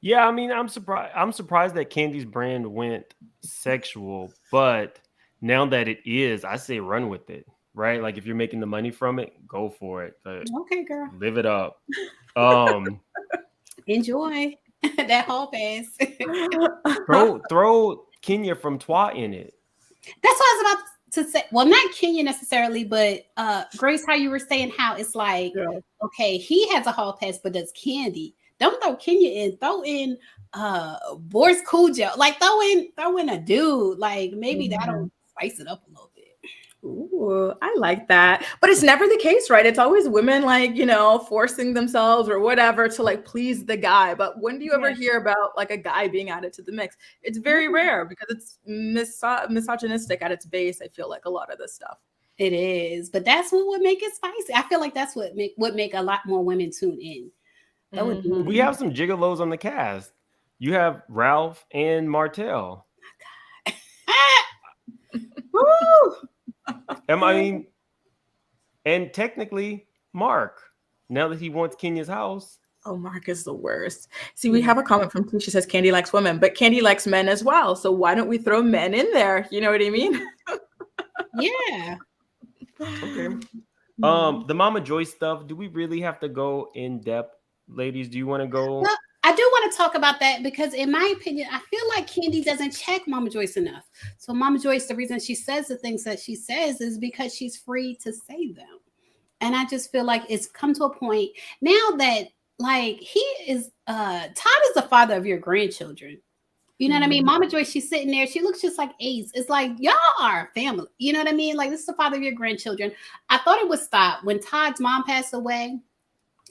S1: Yeah, I mean, I'm surprised that Kandi's brand went sexual, but now that it is, I say run with it, right? Like, if you're making the money from it, go for it.
S2: Okay, girl.
S1: Live it up.
S2: Enjoy that Hall Pass.
S1: throw Kenya from Twa in it.
S2: That's what I was about to say. Well, not Kenya necessarily, but Grace, how you were saying how it's like, okay, he has a Hall Pass, but does Kandi? Don't throw Kenya in. Throw in Boris Cujo. Like, throw in a dude. Like, maybe that'll spice it up a little bit.
S3: Ooh, I like that. But it's never the case, right? It's always women, like, you know, forcing themselves or whatever to like please the guy. But when do you ever hear about like a guy being added to the mix? It's very rare because it's misogynistic at its base. I feel like a lot of this stuff.
S2: It is, but that's what would make it spicy. I feel like that's what make a lot more women tune in.
S1: We have some gigolos on the cast. You have Ralph and Martell.
S2: Woo!
S1: I mean, and technically, Mark, now that he wants Kenya's house.
S3: Oh, Mark is the worst. See, we have a comment from Tisha says Kandi likes women, but Kandi likes men as well. So why don't we throw men in there? You know what I mean?
S2: Yeah.
S1: Okay. The Mama Joyce stuff. Do we really have to go in depth, ladies? Do you want to go?
S2: Well, I do want to talk about that because, in my opinion, I feel like Kandi doesn't check Mama Joyce enough. So, Mama Joyce, the reason she says the things that she says is because she's free to say them. And I just feel like it's come to a point now that, like, he is, Todd is the father of your grandchildren. You know what I mean? Mama Joyce, she's sitting there. She looks just like Ace. It's like, y'all are family. You know what I mean? Like, this is the father of your grandchildren. I thought it would stop. When Todd's mom passed away,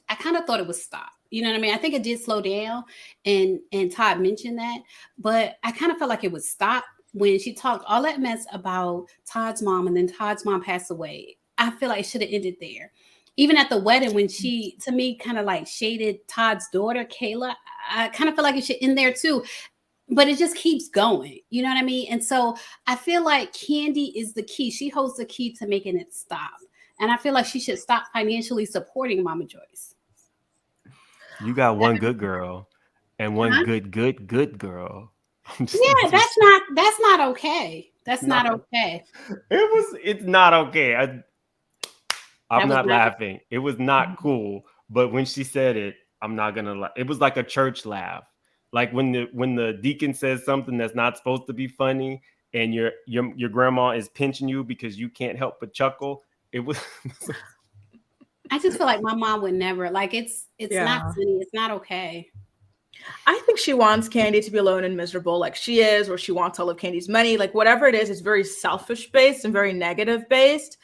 S2: I kind of thought it would stop. You know what I mean? I think it did slow down. And Todd mentioned that. But I kind of felt like it would stop when she talked all that mess about Todd's mom. And then Todd's mom passed away. I feel like it should have ended there. Even at the wedding, when she, to me, kind of like shaded Todd's daughter, Kayla, I kind of feel like it should end there too. But it just keeps going. You know what I mean? And so I feel like Kandi is the key. She holds the key to making it stop. And I feel like she should stop financially supporting Mama Joyce.
S1: You got one good girl and one good girl.
S2: Yeah, that's not okay. That's not okay.
S1: It's not okay. I'm not laughing. It was not cool. But when she said it, I'm not gonna lie. It was like a church laugh. Like when the deacon says something that's not supposed to be funny, and your grandma is pinching you because you can't help but chuckle. It was.
S2: I just feel like my mom would never, like, it's not funny. It's not okay.
S3: I think she wants Kandi to be alone and miserable like she is, or she wants all of Kandi's money. Like whatever it is, it's very selfish based and very negative based.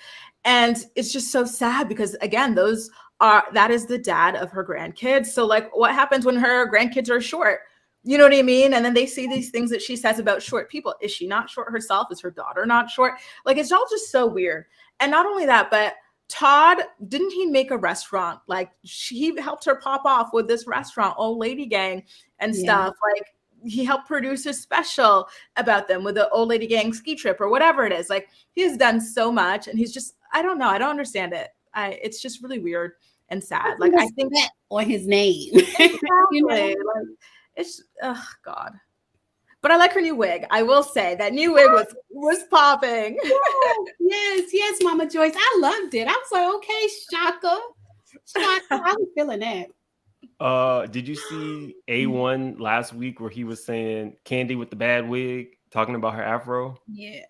S3: And it's just so sad because, again, that is the dad of her grandkids. So like what happens when her grandkids are short? You know what I mean? And then they see these things that she says about short people. Is she not short herself? Is her daughter not short? Like, it's all just so weird. And not only that, but Todd, didn't he make a restaurant? Like he helped her pop off with this restaurant, Old Lady Gang and stuff. Like he helped produce a special about them with the Old Lady Gang ski trip or whatever it is. Like he has done so much and he's just, I don't know. I don't understand it. It's just really weird and sad. Like I think
S2: that on his name.
S3: Exactly. You know? Like, it's, oh God. But I like her new wig. I will say that new wig was popping.
S2: Yes, Mama Joyce. I loved it. I was like, okay, Shaka. I was feeling that.
S1: Did you see A1 last week where he was saying Kandi with the bad wig, talking about her afro?
S2: Yeah.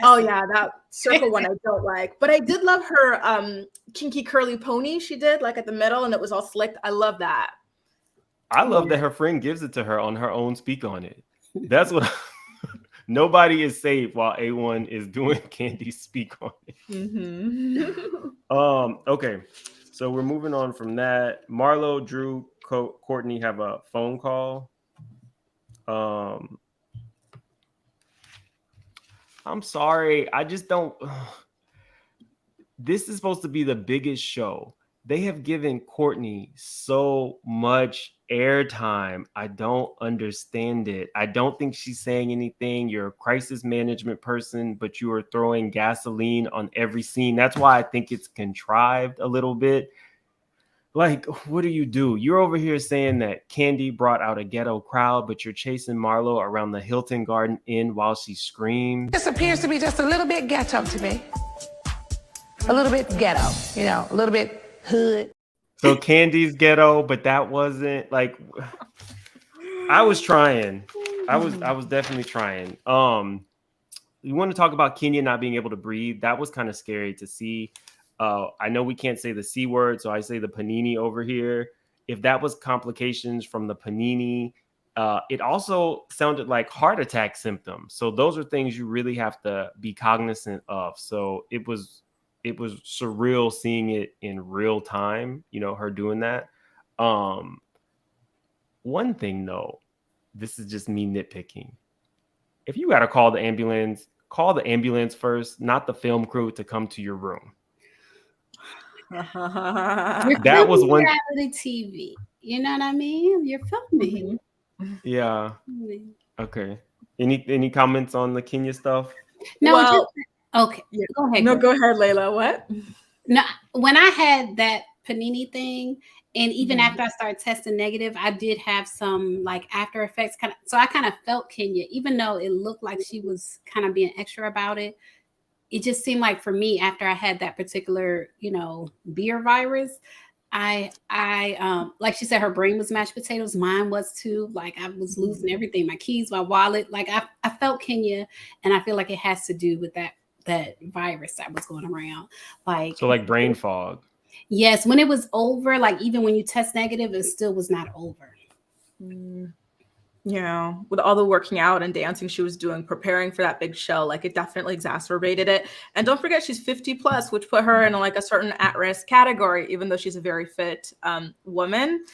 S3: Oh yeah, that circle one I don't like. But I did love her kinky curly pony she did, like at the middle, and it was all slicked. I love that.
S1: I love that her friend gives it to her on her own Speak On It. That's what nobody is safe while A1 is doing Kandi Speak On It. Okay, so we're moving on from that. Marlo, Drew, Courtney have a phone call. I'm sorry, I just don't. This is supposed to be the biggest show. They have given Courtney so much airtime. I don't understand it. I don't think she's saying anything. You're a crisis management person, but you are throwing gasoline on every scene. That's why I think it's contrived a little bit. Like, what do? You're over here saying that Kandi brought out a ghetto crowd, but you're chasing Marlo around the Hilton Garden Inn while she screams.
S6: This appears to be just a little bit ghetto to me. A little bit ghetto, a little bit hood.
S1: So Kandi's ghetto, but that wasn't like. I was trying. I was definitely trying. You want to talk about Kenya not being able to breathe? That was kind of scary to see. I know we can't say the C word, so I say the panini over here. If that was complications from the panini, it also sounded like heart attack symptoms. So those are things you really have to be cognizant of. So it was surreal seeing it in real time, her doing that. One thing though, this is just me nitpicking. If you got to call the ambulance first, not the film crew to come to your room.
S2: That was one reality TV. You know what I mean? You're filming.
S1: Yeah. Okay. Any comments on the Kenya stuff?
S2: No.
S3: Well,
S2: Okay,
S3: Yeah.
S2: go ahead.
S3: No,
S2: Chris.
S3: go ahead, Layla. What?
S2: No, when I had that panini thing, and even
S3: Mhm.
S2: after I started testing negative, I did have some like after effects kind of. So I kind of felt Kenya, even though it looked like she was kind of being extra about it. It just seemed like for me, after I had that particular, beer virus, I like she said, her brain was mashed potatoes. Mine was too. Like I was losing everything, my keys, my wallet. Like I felt Kenya, and I feel like it has to do with that virus that was going around. Like
S1: So like brain fog.
S2: yes, when it was over, like even when you test negative, it still was not over.
S3: Yeah, with all the working out and dancing she was doing, preparing for that big show, like it definitely exacerbated it. And don't forget, she's 50 plus, which put her in like a certain at-risk category, even though she's a very fit woman.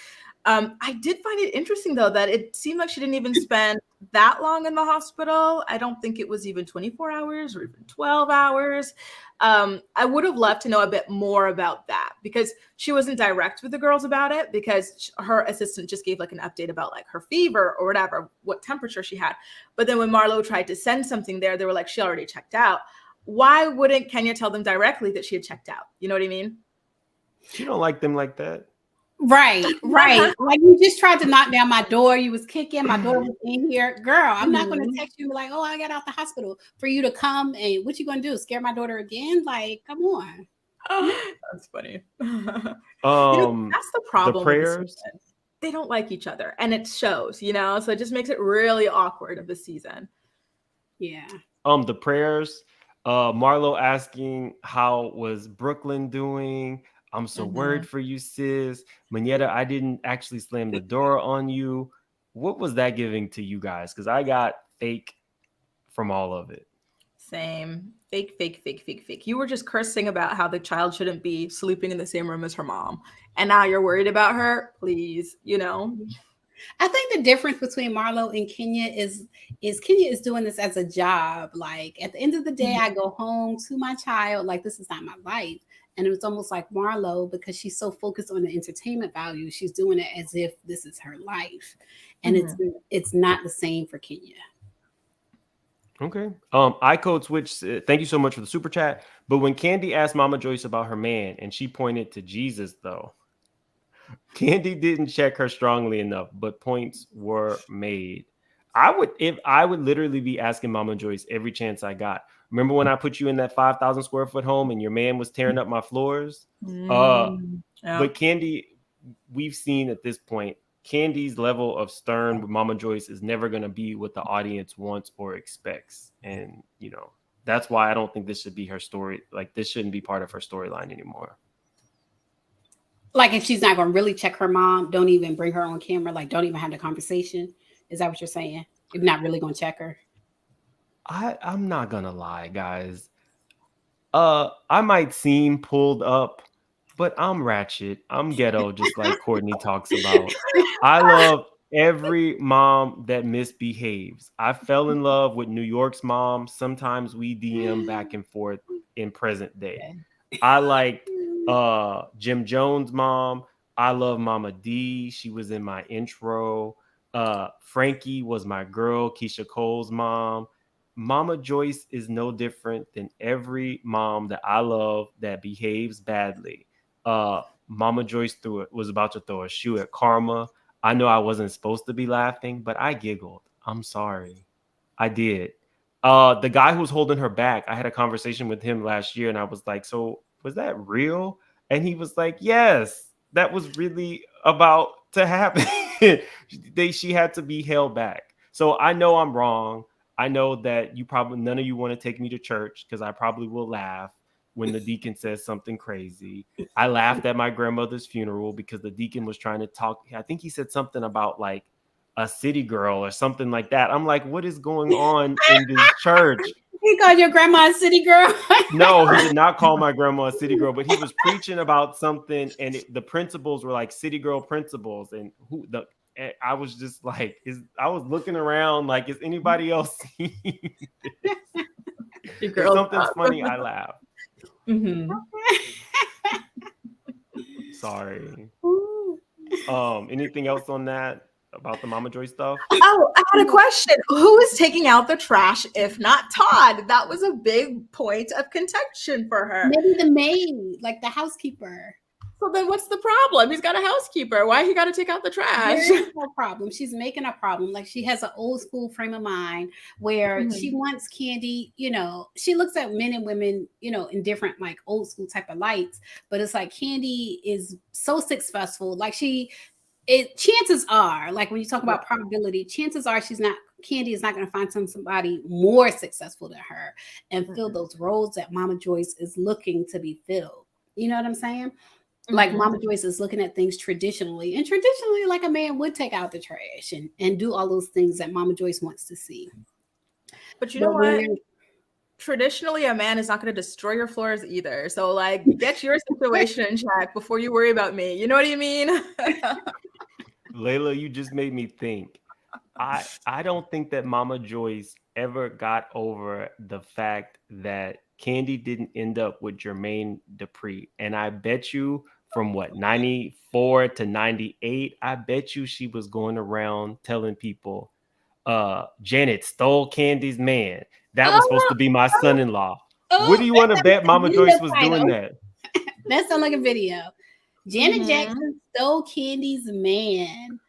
S3: I did find it interesting, though, that it seemed like she didn't even spend that long in the hospital. I don't think it was even 24 hours or even 12 hours. I would have loved to know a bit more about that because she wasn't direct with the girls about it because her assistant just gave like an update about like her fever or whatever, what temperature she had. But then when Marlo tried to send something there, they were like, she already checked out. Why wouldn't Kenya tell them directly that she had checked out? You know what I mean?
S1: She don't like them like that.
S2: Right. Like you just tried to knock down my door. You was kicking. My door was in here. Girl, I'm not going to text you and be like, oh, I got out the hospital for you to come. And what you going to do? Scare my daughter again? Like, come on.
S3: That's funny. That's the problem.
S1: The prayers.
S3: They don't like each other, and it shows. So it just makes it really awkward of the season.
S2: Yeah.
S1: The prayers. Marlo asking how was Brooklyn doing. I'm so worried for you, sis. Monyetta, I didn't actually slam the door on you. What was that giving to you guys? Because I got fake from all of it.
S3: Same. Fake. You were just cursing about how the child shouldn't be sleeping in the same room as her mom. And now you're worried about her? Please,
S2: I think the difference between Marlo and Kenya is Kenya is doing this as a job. Like at the end of the day, I go home to my child. Like this is not my life. And it was almost like Marlo, because she's so focused on the entertainment value, she's doing it as if this is her life. And it's not the same for Kenya.
S1: Okay. I Code Switch. Thank you so much for the super chat. But when Kandi asked Mama Joyce about her man, and she pointed to Jesus, though, Kandi didn't check her strongly enough, but points were made. I would literally be asking Mama Joyce every chance I got. Remember when I put you in that 5,000 square foot home and your man was tearing up my floors? But Kandi, we've seen at this point, Kandi's level of stern with Mama Joyce is never going to be what the audience wants or expects. And, that's why I don't think this should be her story. Like, this shouldn't be part of her storyline anymore.
S2: Like, if she's not going to really check her mom, don't even bring her on camera. Like, don't even have the conversation. Is that what you're saying? If not really going to check her?
S1: I'm not going to lie, guys. I might seem pulled up, but I'm ratchet. I'm ghetto, just like Courtney talks about. I love every mom that misbehaves. I fell in love with New York's mom. Sometimes we DM back and forth in present day. I liked Jim Jones' mom. I love Mama D. She was in my intro. Frankie was my girl. Keisha Cole's mom. Mama Joyce is no different than every mom that I love that behaves badly. Mama Joyce was about to throw a shoe at Karma. I know I wasn't supposed to be laughing, but I giggled. I'm sorry. I did. The guy who was holding her back, I had a conversation with him last year and I was like, so was that real? And he was like, yes, that was really about to happen. She had to be held back. So I know I'm wrong. I know that none of you want to take me to church because I probably will laugh when the deacon says something crazy. I laughed at my grandmother's funeral because the deacon was trying to talk. I think he said something about like a city girl or something like that. I'm like, what is going on in this church?
S2: He called your grandma a city girl?
S1: No, he did not call my grandma a city girl, but he was preaching about something and the principles were like city girl principles. And I was just like, I was looking around like, is anybody else seeing this? If something's funny, I laugh. Sorry. Anything else on that? about the Mama Joyce stuff?
S3: Oh, I had a question. Who is taking out the trash if not Todd? That was a big point of contention for her.
S2: Maybe the maid, like the housekeeper.
S3: So then what's the problem? He's got a housekeeper. Why he got to take out the trash?
S2: There is no problem. She's making a problem. Like she has an old school frame of mind where she wants Kandi, she looks at men and women, in different like old school type of lights. But it's like Kandi is so successful. Like chances are, like when you talk about probability, chances are Kandi is not going to find somebody more successful than her and fill those roles that Mama Joyce is looking to be filled. You know what I'm saying? Like Mama Joyce is looking at things traditionally, and traditionally, like a man would take out the trash and do all those things that Mama Joyce wants to see.
S3: But you know what? Traditionally, a man is not going to destroy your floors either. So, like, get your situation in check before you worry about me. You know what I mean?
S1: Lailah, you just made me think. I don't think that Mama Joyce ever got over the fact that Kandi didn't end up with Jermaine Dupri. And I bet you from 94 to 98, I bet you she was going around telling people, Janet stole Kandi's man. That was supposed to be my son-in-law. What do you want to bet Mama Joyce was doing that?
S2: That sounds like a video. Janet Jackson stole Kandi's man.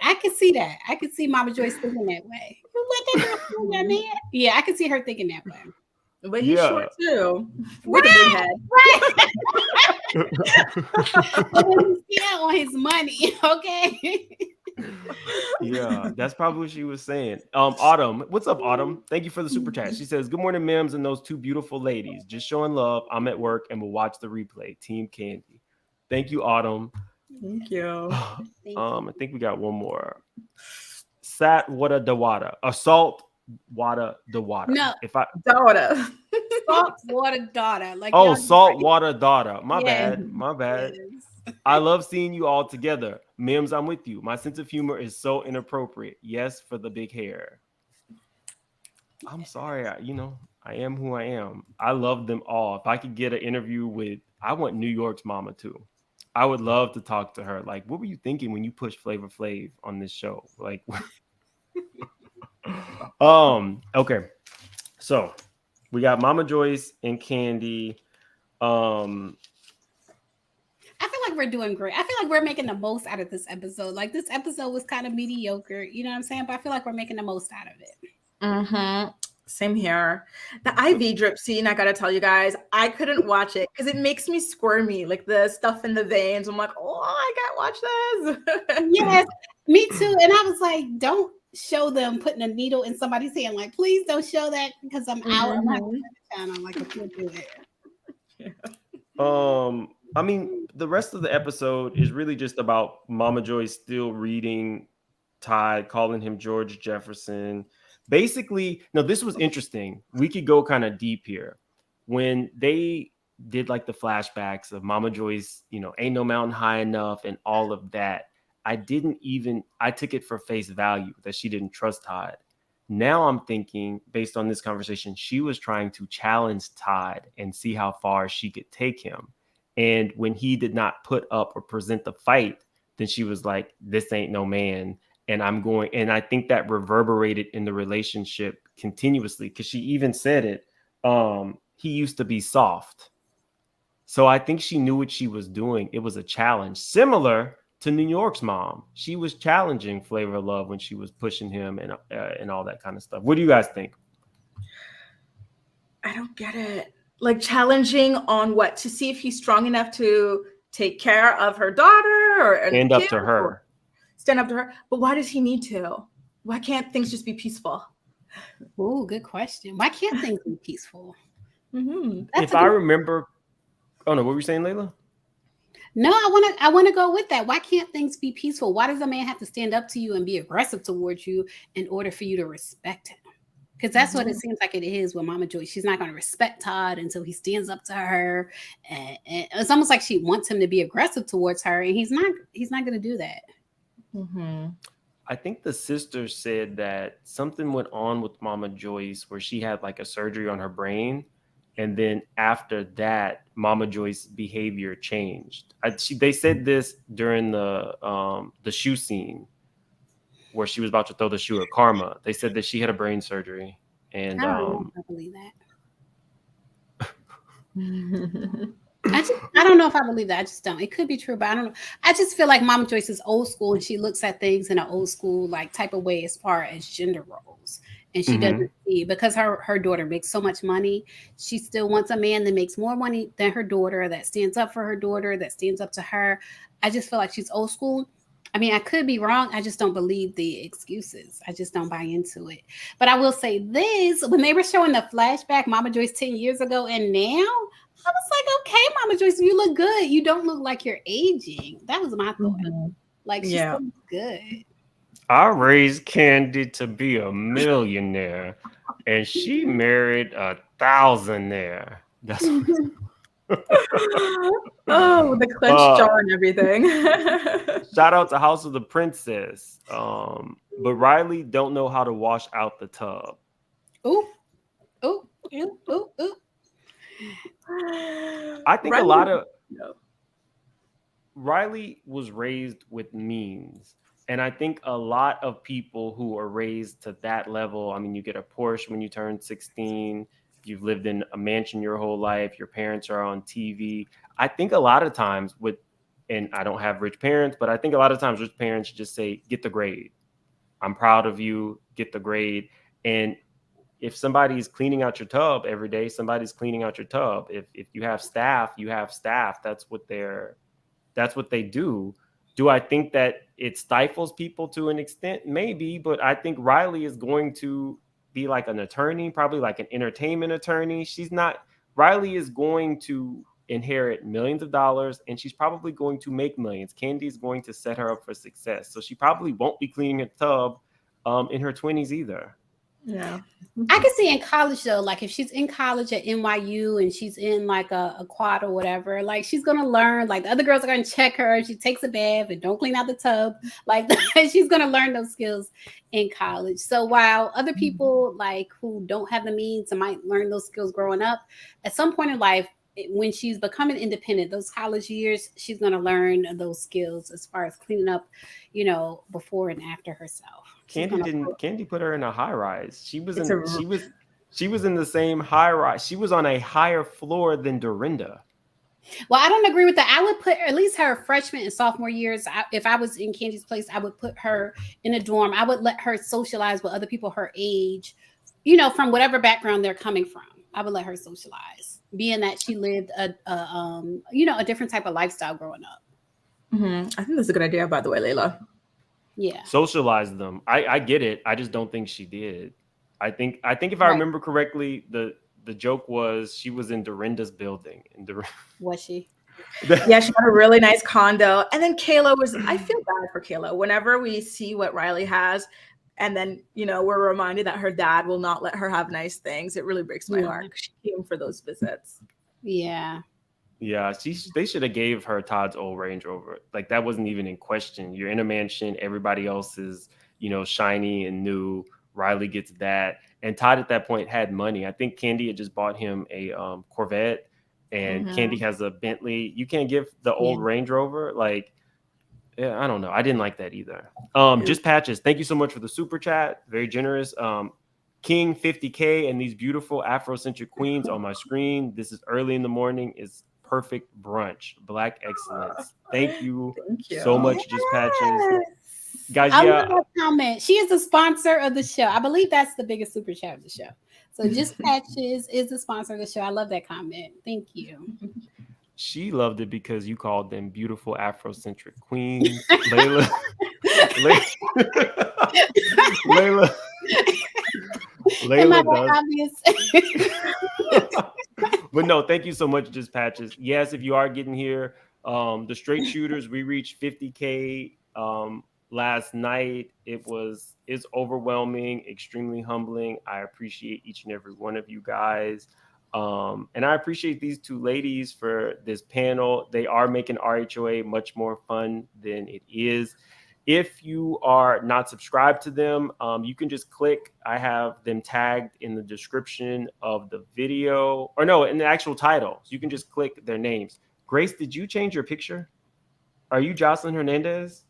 S2: I could see that. I could see Mama Joyce thinking that way. Let that girl steal that man? Yeah, I could see her thinking that way.
S3: But he's short too. With a big head.
S2: Right. Yeah, on his money, okay?
S1: Yeah, that's probably what she was saying. Autumn, what's up, Autumn? Thank you for the super chat. She says, "Good morning, Mims and those two beautiful ladies. Just showing love. I'm at work and will watch the replay. Team Kandi." Thank you, Autumn.
S3: Thank you.
S1: I think we got one more. Sat Wada Dawada. Assault Wada Dawada.
S2: No.
S3: Daughter.
S2: Salt water daughter. Like
S1: salt water daughter. My bad.
S2: Yes.
S1: I love seeing you all together. Mims, I'm with you. My sense of humor is so inappropriate. Yes, for the big hair. I'm sorry. I am who I am. I love them all. If I could get an interview I want New York's mama too. I would love to talk to her. Like, what were you thinking when you pushed Flavor Flav on this show? Like, okay. So we got Mama Joyce and Kandi.
S2: I feel like we're doing great. I feel like we're making the most out of this episode. Like this episode was kind of mediocre, you know what I'm saying? But I feel like we're making the most out of it.
S3: Same here. The IV drip scene, I gotta tell you guys, I couldn't watch it because it makes me squirmy, like the stuff in the veins. I'm like, oh, I can't watch this.
S2: Yes, me too. And I was like, don't show them putting a needle in somebody's hand. Like, please don't show that because I'm out. I'm not going to the channel. Like, I can't do it.
S1: I mean, the rest of the episode is really just about Mama Joyce still reading Todd, calling him George Jefferson. Basically, no, this was interesting. We could go kind of deep here. When they did like the flashbacks of Mama Joyce, ain't no mountain high enough and all of that, I took it for face value that she didn't trust Todd. Now I'm thinking, based on this conversation, she was trying to challenge Todd and see how far she could take him. And when he did not put up or present the fight, then she was like, this ain't no man. And I think that reverberated in the relationship continuously because she even said it. He used to be soft. So I think she knew what she was doing. It was a challenge similar to New York's mom. She was challenging Flavor of Love when she was pushing him and all that kind of stuff. What do you guys think?
S3: I don't get it. Like challenging on what? To see if he's strong enough to take care of her daughter or
S1: stand up to her.
S3: Stand up to her. But why does he need to? Why can't things just be peaceful?
S2: Oh, good question. Why can't things be peaceful?
S1: If I remember, what were you saying, Lailah?
S2: No, I want to go with that. Why can't things be peaceful? Why does a man have to stand up to you and be aggressive towards you in order for you to respect him? Because that's what it seems like it is with Mama Joyce. She's not going to respect Todd until he stands up to her. And it's almost like she wants him to be aggressive towards her, and he's not going to do that.
S1: I think the sister said that something went on with Mama Joyce where she had like a surgery on her brain. And then after that, Mama Joyce's behavior changed. They said this during the shoe scene where she was about to throw the shoe at Karma. They said that she had a brain surgery, and
S2: I don't know if I believe that. I don't know if I believe that. I just don't. It could be true, but I don't know. I just feel like Mama Joyce is old school, and she looks at things in an old school like type of way as far as gender roles. And she doesn't see, because her daughter makes so much money. She still wants a man that makes more money than her daughter, that stands up for her daughter, that stands up to her. I just feel like she's old school. I mean, I could be wrong. I just don't believe the excuses. I just don't buy into it. But I will say this, when they were showing the flashback, Mama Joyce 10 years ago and now, I was like, okay, Mama Joyce, you look good. You don't look like you're aging. That was my thought. Like, she still looks good.
S1: I raised Kandi to be a millionaire, and she married a thousandaire. That's
S3: Oh, the clenched jaw and everything.
S1: Shout out to House of the Princess. But Riley don't know how to wash out the tub.
S2: Ooh, ooh, ooh, ooh, ooh.
S1: I think a lot of Riley was raised with means. And I think a lot of people who are raised to that level, I mean, you get a Porsche when you turn 16, you've lived in a mansion your whole life, your parents are on TV. I think a lot of times and I don't have rich parents, but I think a lot of times rich parents just say, get the grade. I'm proud of you, get the grade. And if somebody's cleaning out your tub every day, somebody's cleaning out your tub. If you have staff, you have staff. That's what they do. Do I think that it stifles people to an extent? Maybe, but I think Riley is going to be like an attorney, probably like an entertainment attorney. Riley is going to inherit millions of dollars, and she's probably going to make millions. Kandi is going to set her up for success. So she probably won't be cleaning a tub in her 20s either.
S3: Yeah.
S2: I can see in college though, like if she's in college at NYU and she's in like a quad or whatever, like she's gonna learn, like the other girls are gonna check her if she takes a bath and don't clean out the tub. Like she's gonna learn those skills in college. So while other people like who don't have the means and might learn those skills growing up, at some point in life, when she's becoming independent, those college years, she's gonna learn those skills as far as cleaning up, before and after herself.
S1: Kandi put her in a high rise. She was in the same high rise. She was on a higher floor than Dorinda.
S2: Well, I don't agree with that. I would put at least her freshman and sophomore years. If I was in Kandi's place, I would put her in a dorm. I would let her socialize with other people her age, from whatever background they're coming from. I would let her socialize, being that she lived a different type of lifestyle growing up.
S3: I think that's a good idea, by the way, Lailah.
S2: Yeah.
S1: Socialize them. I get it. I just don't think she did. I think if I remember correctly, the joke was she was in Dorinda's building.
S2: Was she?
S3: Yeah, she had a really nice condo. And then I feel bad for Kayla. Whenever we see what Riley has, and then, we're reminded that her dad will not let her have nice things. It really breaks my heart. She came for those visits.
S2: Yeah.
S1: Yeah, they should have gave her Todd's old Range Rover. Like that wasn't even in question. You're in a mansion. Everybody else is, shiny and new. Riley gets that. And Todd at that point had money. I think Kandi had just bought him a Corvette, and Kandi has a Bentley. You can't give the old Range Rover. Like, yeah, I don't know. I didn't like that either. Just Patches. Thank you so much for the super chat. Very generous. King 50K and these beautiful Afrocentric queens on my screen. This is early in the morning. It's perfect brunch. Black excellence. Thank you so much, Just Patches. Guys,
S2: I love that comment. She is the sponsor of the show. I believe that's the biggest super chat of the show. So Just Patches is the sponsor of the show. I love that comment. Thank you.
S1: She loved it because you called them beautiful Afrocentric queens. Lailah. Lailah does. But no, thank you so much, Just Patches. Yes, if you are getting here, the Straight Shooters, we reached 50K last night. It's overwhelming, extremely humbling. I appreciate each and every one of you guys. And I appreciate these two ladies for this panel. They are making RHOA much more fun than it is. If you are not subscribed to them, you can just click. I have them tagged in the description of the video, or no, in the actual title. So you can just click their names. Grace, did you change your picture? Are you Jocelyn Hernandez?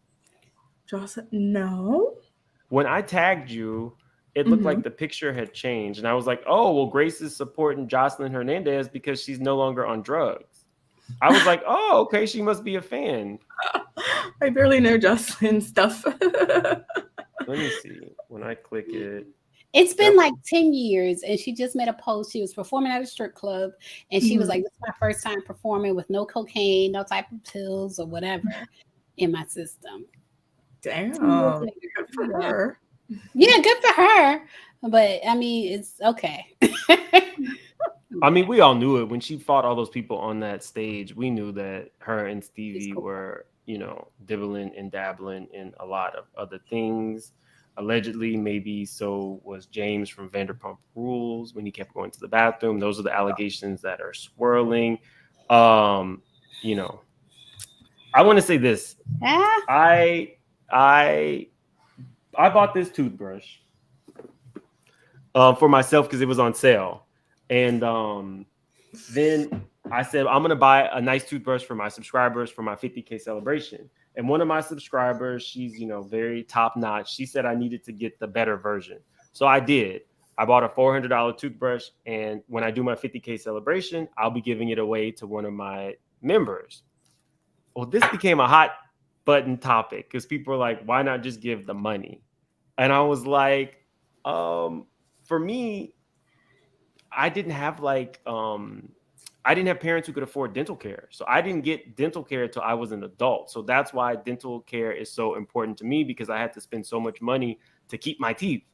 S3: Jocelyn? No.
S1: when I tagged you, it looked like the picture had changed. And I was like, oh, well, Grace is supporting Jocelyn Hernandez because she's no longer on drugs. I was like, oh, okay, she must be a fan.
S3: I barely know Jocelyn stuff.
S1: Let me see. When I click it.
S2: It's been like 10 years, and she just made a post. She was performing at a strip club, and she was like, this is my first time performing with no cocaine, no type of pills or whatever in my system.
S3: Damn. Good for her.
S2: Yeah, good for her. But I mean, it's okay.
S1: I mean, we all knew it when she fought all those people on that stage. We knew that her and Stevie were, you know, dibbling and dabbling in a lot of other things. Allegedly, maybe so was James from Vanderpump Rules when he kept going to the bathroom. Those are the allegations that are swirling. You know, I want to say this. I bought this toothbrush for myself because it was on sale. And then I said, I'm going to buy a nice toothbrush for my subscribers for my 50K celebration. And one of my subscribers, she's, you know, very top notch. She said I needed to get the better version. So I did. I bought a $400 toothbrush. And when I do my 50K celebration, I'll be giving it away to one of my members. Well, this became a hot button topic because people are like, why not just give the money? And I was like, for me, I didn't have I didn't have parents who could afford dental care. So I didn't get dental care until I was an adult. So that's why dental care is so important to me, because I had to spend so much money to keep my teeth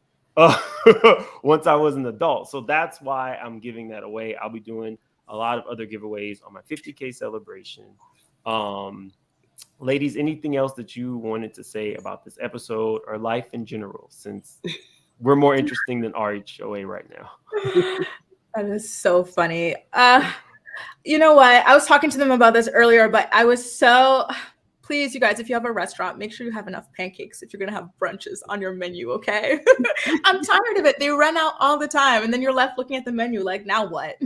S1: once I was an adult. So that's why I'm giving that away. I'll be doing a lot of other giveaways on my 50K celebration. Ladies, anything else that you wanted to say about this episode or life in general, since we're more interesting than RHOA right now?
S3: That is so funny. You know what? I was talking to them about this earlier, but I was so... Please, you guys, if you have a restaurant, make sure you have enough pancakes if you're going to have brunches on your menu, okay? I'm tired of it. They run out all the time, and then you're left looking at the menu like, now what?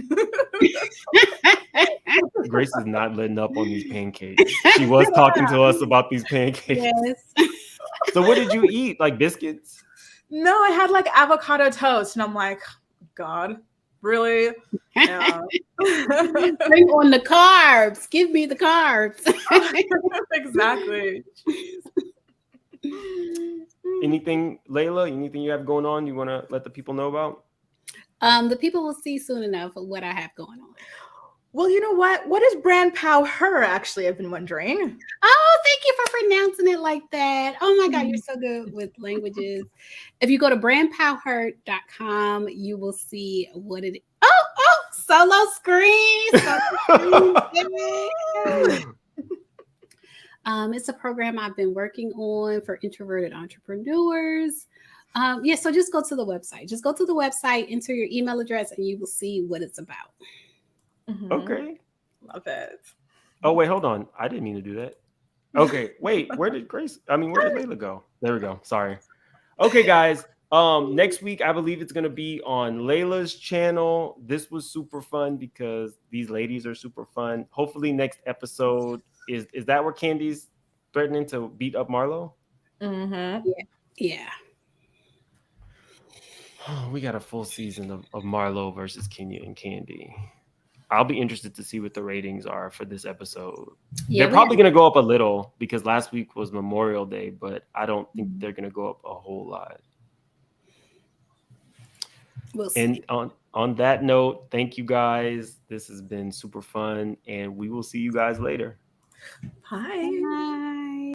S1: Grace is not letting up on these pancakes. She was talking to us about these pancakes.
S2: Yes.
S1: So what did you eat? Like biscuits?
S3: No, I had like avocado toast, and I'm like, God, really? Yeah.
S2: Bring on the carbs. Give me the carbs.
S3: Exactly.
S1: Anything, Lailah? Anything you have going on you want to let the people know about?
S2: The people will see soon enough what I have going on.
S3: Well, you know what? What is brand pow her, actually? I've been wondering.
S2: Oh, thank you for pronouncing it like that. Oh my God, you're so good with languages. If you go to brandpowher.com, you will see what it is. Oh, solo screen. It's a program I've been working on for introverted entrepreneurs. So just go to the website. Just go to the website, enter your email address, and you will see what it's about.
S3: Mm-hmm.
S1: Okay.
S3: Love it.
S1: Oh, wait, hold on. I didn't mean to do that. Okay, wait. Where did Lailah go? There we go. Sorry. Okay, guys. Next week, I believe it's going to be on Lailah's channel. This was super fun because these ladies are super fun. Hopefully next episode is that where Candy's threatening to beat up Marlo?
S3: Mm-hmm.
S2: Yeah.
S1: We got a full season of Marlo versus Kenya and Kandi. I'll be interested to see what the ratings are for this episode. They're probably going to go up a little because last week was Memorial Day, but I don't think they're going to go up a whole lot.
S2: We'll see.
S1: And on that note, thank you guys. This has been super fun, and we will see you guys later.
S3: Bye.
S2: Bye.